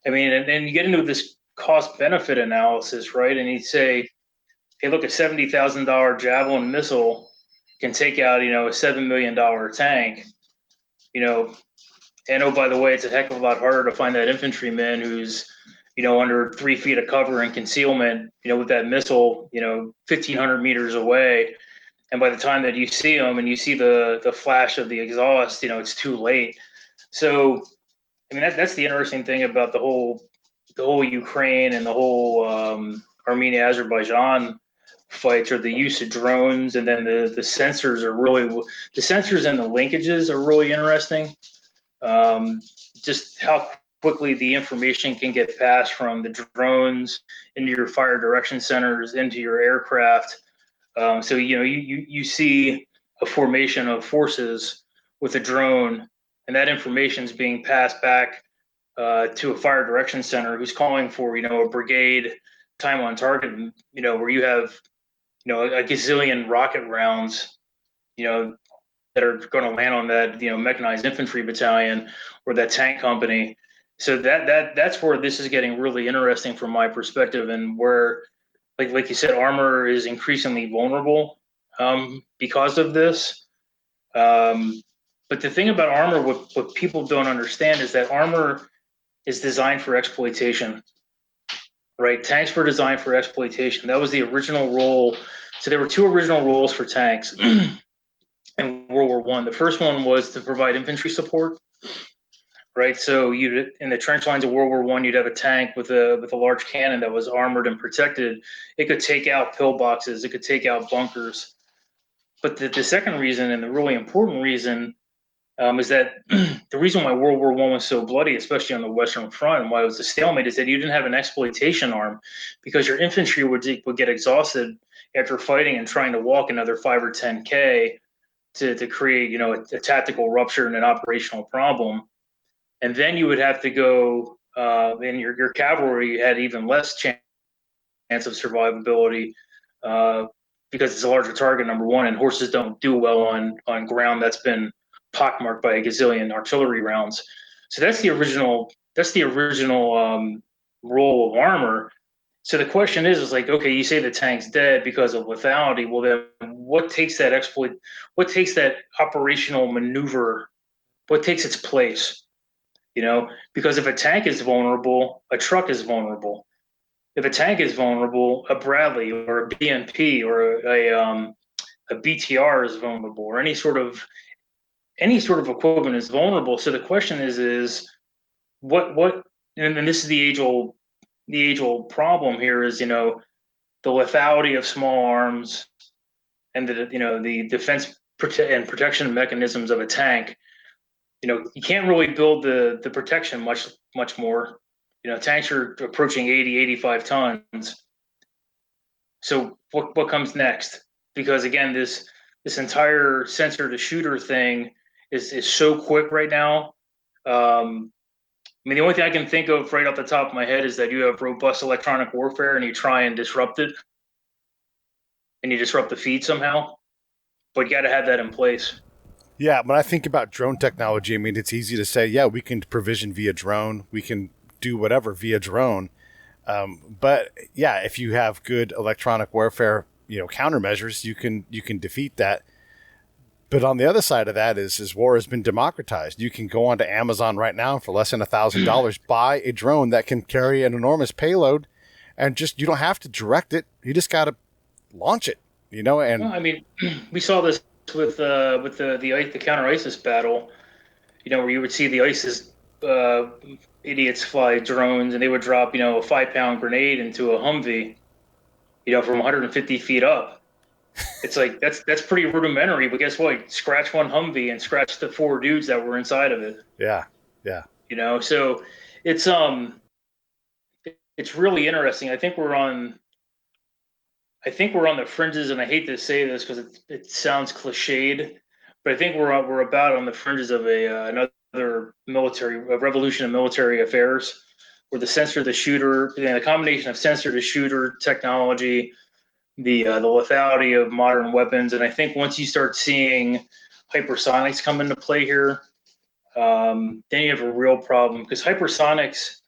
K: I mean, and you get into this cost-benefit analysis, right? And you'd say, hey, look, a $70,000 Javelin missile can take out, a $7 million tank, and oh, by the way, it's a heck of a lot harder to find that infantryman who's, under 3 feet of cover and concealment, with that missile, 1,500 meters away. And by the time that you see them and you see the flash of the exhaust, it's too late. So, I mean, that's the interesting thing about the whole Ukraine and the whole Armenia-Azerbaijan fights, or the use of drones, and then the sensors and the linkages are really interesting. Just how quickly the information can get passed from the drones into your fire direction centers, into your aircraft. So you see a formation of forces with a drone, and that information is being passed back to a fire direction center who's calling for, a brigade time on target, where you have, a gazillion rocket rounds, that are going to land on that, mechanized infantry battalion or that tank company. So that's where this is getting really interesting from my perspective, and where, like you said, armor is increasingly vulnerable because of this. But the thing about armor, what people don't understand is that armor is designed for exploitation, right? Tanks were designed for exploitation. That was the original role So there were two original roles for tanks in World War One. The first one was to provide infantry support, right? So you in the trench lines of World War One, you'd have a tank with a large cannon that was armored and protected. It could take out pillboxes, it could take out bunkers. But the second reason, and the really important reason, is that the reason why World War One was so bloody, especially on the Western Front, and why it was a stalemate, is that you didn't have an exploitation arm, because your infantry would get exhausted after fighting and trying to walk another 5 or 10K to create, a tactical rupture and an operational problem. And then you would have to go, in your cavalry had even less chance of survivability, because it's a larger target, number one, and horses don't do well on ground that's been pockmarked by a gazillion artillery rounds. So that's the original role of armor. So the question is like, okay, you say the tank's dead because of lethality. Well, then what takes that exploit? What takes that operational maneuver? What takes its place? Because if a tank is vulnerable, a truck is vulnerable. If a tank is vulnerable, a Bradley or a BMP or a BTR is vulnerable, or any sort of equipment is vulnerable. So the question is what and this is the age old problem here is, the lethality of small arms and the defense and protection mechanisms of a tank. You can't really build the protection much more. Tanks are approaching 80, 85 tons. So what comes next? Because again, this entire sensor to shooter thing is so quick right now. The only thing I can think of right off the top of my head is that you have robust electronic warfare and you try and disrupt it, and you disrupt the feed somehow. But you got to have that in place.
D: Yeah, when I think about drone technology, it's easy to say, yeah, we can provision via drone. We can do whatever via drone. But yeah, if you have good electronic warfare, countermeasures, you can defeat that. But on the other side of that is war has been democratized. You can go onto Amazon right now for less than $1,000, buy a drone that can carry an enormous payload, and you don't have to direct it. You just got to launch it, And
K: Well, we saw this with the counter ISIS battle, where you would see the ISIS idiots fly drones, and they would drop, a 5-pound grenade into a Humvee, from 150 feet up. It's like that's pretty rudimentary, but guess what? Scratch one Humvee and scratch the 4 dudes that were inside of it.
D: Yeah.
K: So it's really interesting. I think we're on the fringes, and I hate to say this because it sounds cliched, but I think we're about on the fringes of another revolution in military affairs, where the sensor to shooter, the combination of sensor to shooter technology, the lethality of modern weapons, and I think once you start seeing hypersonics come into play here, then you have a real problem, because hypersonics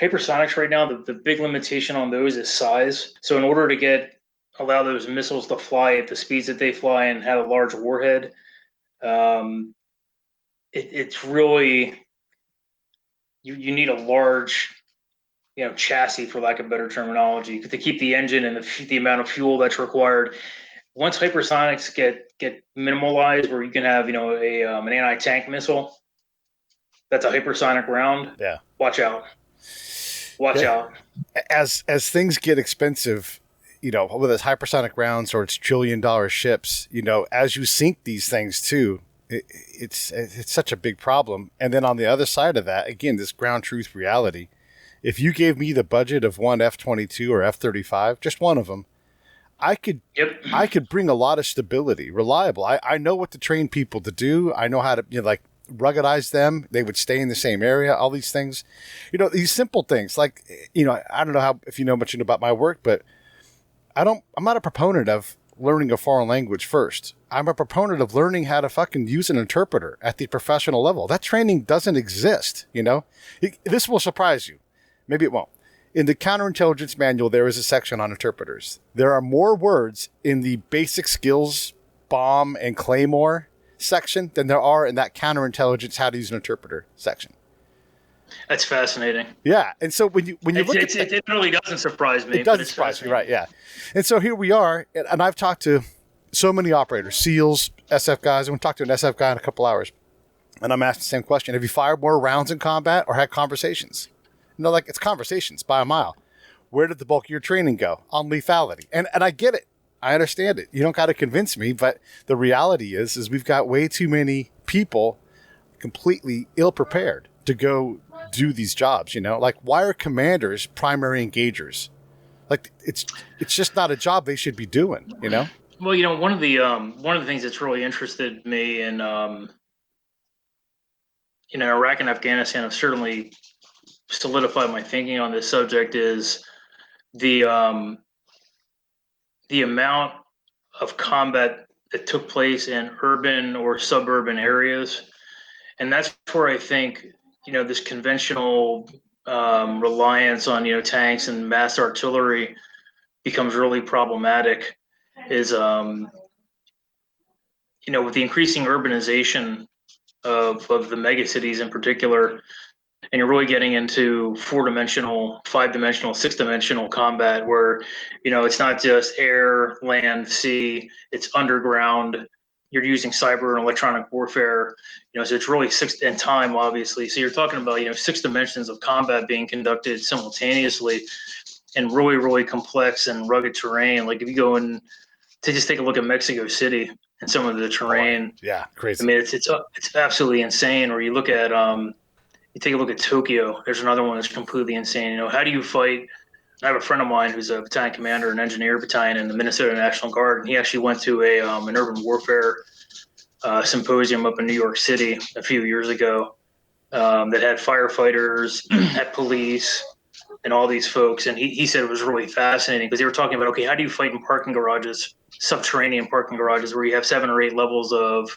K: right now, the big limitation on those is size. So in order to allow those missiles to fly at the speeds that they fly and have a large warhead, it's really, you need a large, chassis, for lack of better terminology, to keep the engine and the amount of fuel that's required. Once hypersonics get minimalized, where you can have, an anti-tank missile that's a hypersonic round.
D: Yeah.
K: Watch out.
D: As things get expensive, whether it's hypersonic rounds or it's $1 trillion ships, as you sink these things too, it's such a big problem. And then on the other side of that, again, this ground truth reality. If you gave me the budget of one F-22 or F-35, just one of them, I could bring a lot of stability, reliable. I know what to train people to do. I know how to ruggedize them. They would stay in the same area. All these things, these simple things. Like, I don't know if you know much about my work, but I'm not a proponent of learning a foreign language first. I'm a proponent of learning how to fucking use an interpreter at the professional level. That training doesn't exist. This will surprise you. Maybe it won't. In the counterintelligence manual, there is a section on interpreters. There are more words in the basic skills, bomb and claymore section than there are in that counterintelligence how to use an interpreter section.
K: That's fascinating.
D: Yeah, and so when you look at
K: It really doesn't surprise me.
D: it doesn't surprise me, right? Yeah, and so here we are, and I've talked to so many operators, SEALs, SF guys. I'm going to talk to an SF guy in a couple hours, and I'm asked the same question: have you fired more rounds in combat or had conversations? Like it's conversations by a mile. Where did the bulk of your training go on lethality? And I get it. I understand it. You don't got to convince me, but the reality is we've got way too many people completely ill prepared to go do these jobs. Like why are commanders primary engagers? Like it's just not a job they should be doing.
K: Well, one of the things that's really interested me in Iraq and Afghanistan have certainly solidified my thinking on this subject is the amount of combat that took place in urban or suburban areas. And that's where I think, this conventional reliance on, tanks and mass artillery becomes really problematic is, with the increasing urbanization of the megacities in particular, and you're really getting into 4-dimensional, 5-dimensional, 6-dimensional combat where, it's not just air, land, sea, it's underground. You're using cyber and electronic warfare, so it's really and time, obviously. So you're talking about, 6 dimensions of combat being conducted simultaneously in really, really complex and rugged terrain. Like if you go in to just take a look at Mexico City and some of the terrain.
D: Yeah, crazy.
K: I mean, it's absolutely insane. Or you look at, you take a look at Tokyo. There's another one that's completely insane. How do you fight? I have a friend of mine who's a battalion commander, an engineer battalion in the Minnesota National Guard, and he actually went to an urban warfare symposium up in New York City a few years ago that had firefighters, had police, and all these folks. And he said it was really fascinating because they were talking about, okay, how do you fight in parking garages, subterranean parking garages, where you have 7 or 8 levels of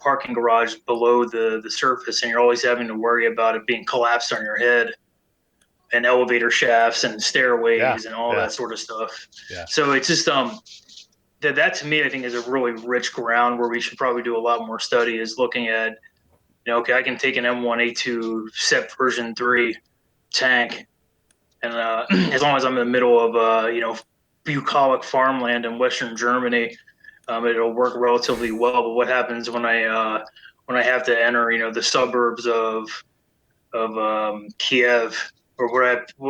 K: parking garage below the surface, and you're always having to worry about it being collapsed on your head, and elevator shafts and stairways and all that sort of stuff.
D: Yeah.
K: So it's just that to me, I think is a really rich ground where we should probably do a lot more study is looking at, okay, I can take an M1A2 SEP version 3 tank, and as long as I'm in the middle of bucolic farmland in Western Germany, it'll work relatively well. But what happens when I have to enter, the suburbs of Kiev, or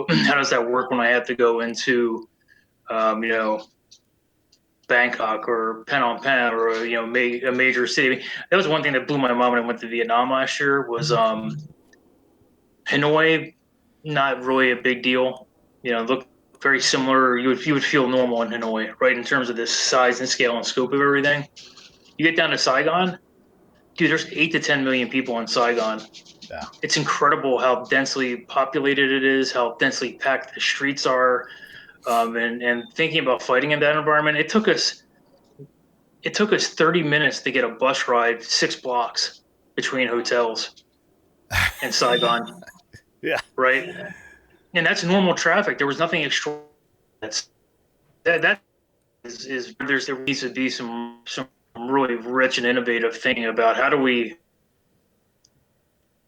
K: how does that work when I have to go into, Bangkok or Phnom Penh or a major city? That was one thing that blew my mind when I went to Vietnam last year. Was Hanoi not really a big deal? Look very similar. You would feel normal in Hanoi, right, in terms of the size and scale and scope of everything. You get down to Saigon, dude, there's 8 to 10 million people in Saigon.
D: Yeah.
K: It's incredible how densely populated it is, how densely packed the streets are. And thinking about fighting in that environment, it took us 30 minutes to get a bus ride 6 blocks between hotels in Saigon.
D: Yeah.
K: Right. And that's normal traffic. There was nothing extraordinary. There needs to be some really rich and innovative thinking about how do we,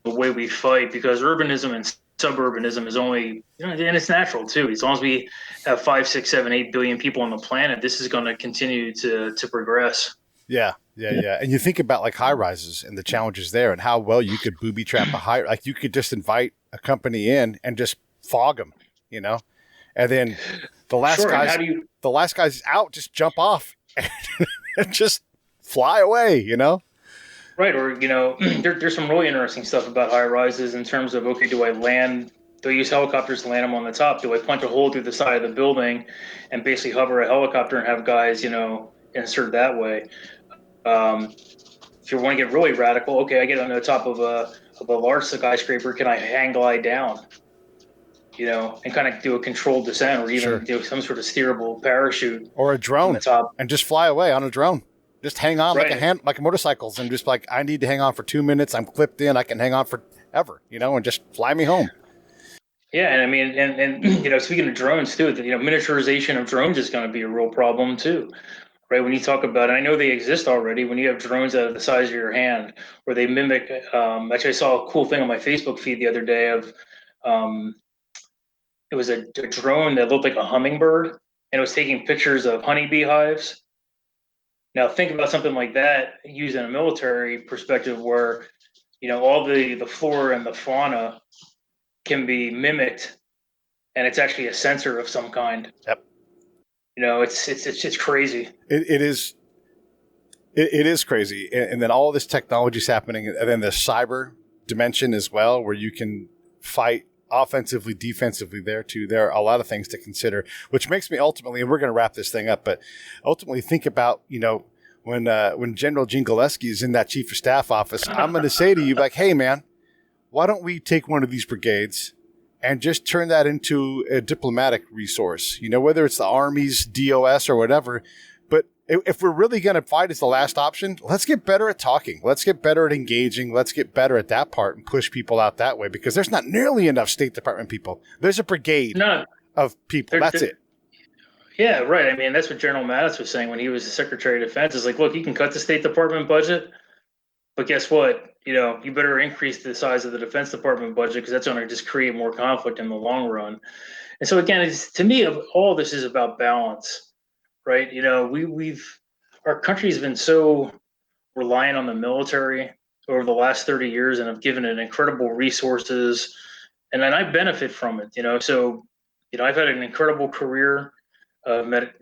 K: the way we fight, because urbanism and suburbanism is only, and it's natural too. As long as we have 5, 6, 7, 8 billion people on the planet, this is going to continue to progress.
D: Yeah. And you think about like high rises and the challenges there, and how well you could booby trap a high, like you could just invite a company in and just fog them, and then the last guy's out, just jump off and just fly away,
K: Right. Or, there's some really interesting stuff about high rises in terms of, okay, do I use helicopters to land them on the top? Do I punch a hole through the side of the building and basically hover a helicopter and have guys, insert that way? If you want to get really radical, okay, I get on the top of a large skyscraper, can I hang glide down? And kind of do a controlled descent, or even do some sort of steerable parachute,
D: or a drone
K: on the top,
D: and just fly away on a drone. Just hang on like motorcycles, and just like, I need to hang on for 2 minutes. I'm clipped in. I can hang on forever, and just fly me home.
K: Yeah, and I mean, and speaking of drones too, miniaturization of drones is going to be a real problem too, right? When you talk about, and I know they exist already, when you have drones that are the size of your hand, where they mimic, actually I saw a cool thing on my Facebook feed the other day of, it was a drone that looked like a hummingbird, and it was taking pictures of honeybee hives. Now think about something like that used in a military perspective where, all the flora and the fauna can be mimicked, and it's actually a sensor of some kind.
D: Yep.
K: It's crazy.
D: It is. It is crazy. And then all this technology is happening. And then the cyber dimension as well, where you can fight offensively, defensively there too. There are a lot of things to consider, which makes me ultimately, and we're going to wrap this thing up, but ultimately think about, when General Dziengeleski is in that chief of staff office, I'm going to say to you, like, hey, man, why don't we take one of these brigades and just turn that into a diplomatic resource, whether it's the Army's DOS or whatever. But if we're really going to fight as the last option, let's get better at talking. Let's get better at engaging. Let's get better at that part and push people out that way, because there's not nearly enough State Department people. There's a brigade of people. That's it.
K: Yeah, right. I mean, that's what General Mattis was saying when he was the Secretary of Defense. Is like, look, you can cut the State Department budget, but guess what? You better increase the size of the Defense Department budget, because that's going to just create more conflict in the long run. And so again, to me, all this is about balance. Right, our country's been so reliant on the military over the last 30 years, and have given it incredible resources, and then I benefit from it. So I've had an incredible career, met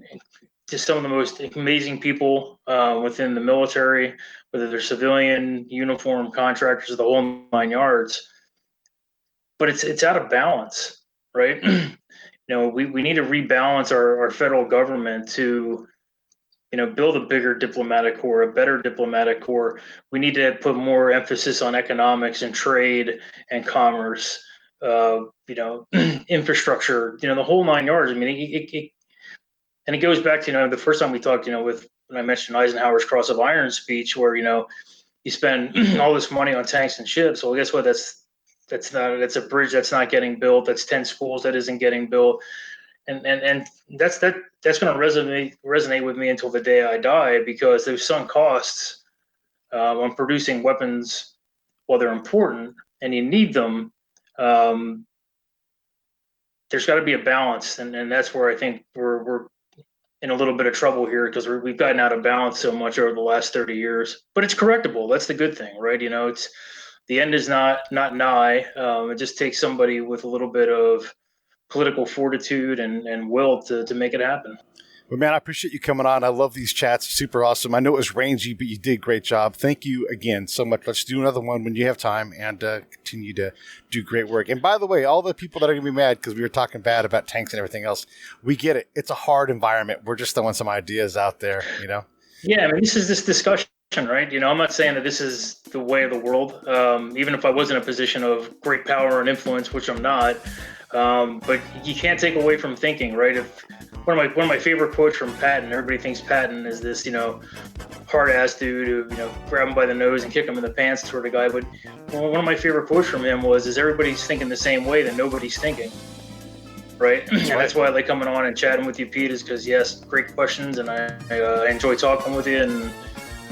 K: just some of the most amazing people within the military, whether they're civilian, uniform, contractors, the whole nine yards. But it's out of balance, right? We need to rebalance our federal government to, build a bigger diplomatic corps, a better diplomatic corps. We need to put more emphasis on economics and trade and commerce, infrastructure, the whole nine yards. I mean, and it goes back to, the first time we talked, when I mentioned Eisenhower's Cross of Iron speech, where, you spend all this money on tanks and ships. Well, guess what? That's a bridge that's not getting built. That's 10 schools that isn't getting built. And that's going to resonate with me until the day I die, because those sunk costs on producing weapons, while they're important and you need them, there's got to be a balance. And that's where I think we're in a little bit of trouble here, because we've gotten out of balance so much over the last 30 years. But it's correctable. That's the good thing, right? It's the end is not nigh. It just takes somebody with a little bit of political fortitude and will to make it happen.
D: Well, man, I appreciate you coming on. I love these chats. Super awesome. I know it was rangy, but you did a great job. Thank you again so much. Let's do another one when you have time, and continue to do great work. And by the way, all the people that are going to be mad because we were talking bad about tanks and everything else, we get it. It's a hard environment. We're just throwing some ideas out there,
K: Yeah, I mean, this discussion, right? I'm not saying that this is the way of the world. Even if I was in a position of great power and influence, which I'm not, but you can't take away from thinking, right? If one of my favorite quotes from Patton, everybody thinks Patton is this, hard ass dude who, grab him by the nose and kick him in the pants sort of guy. But one of my favorite quotes from him is everybody's thinking the same way, then nobody's thinking. Right. And that's why I like coming on and chatting with you, Pete, is because, yes, great questions. And I enjoy talking with you, and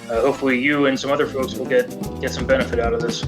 K: hopefully you and some other folks will get some benefit out of this.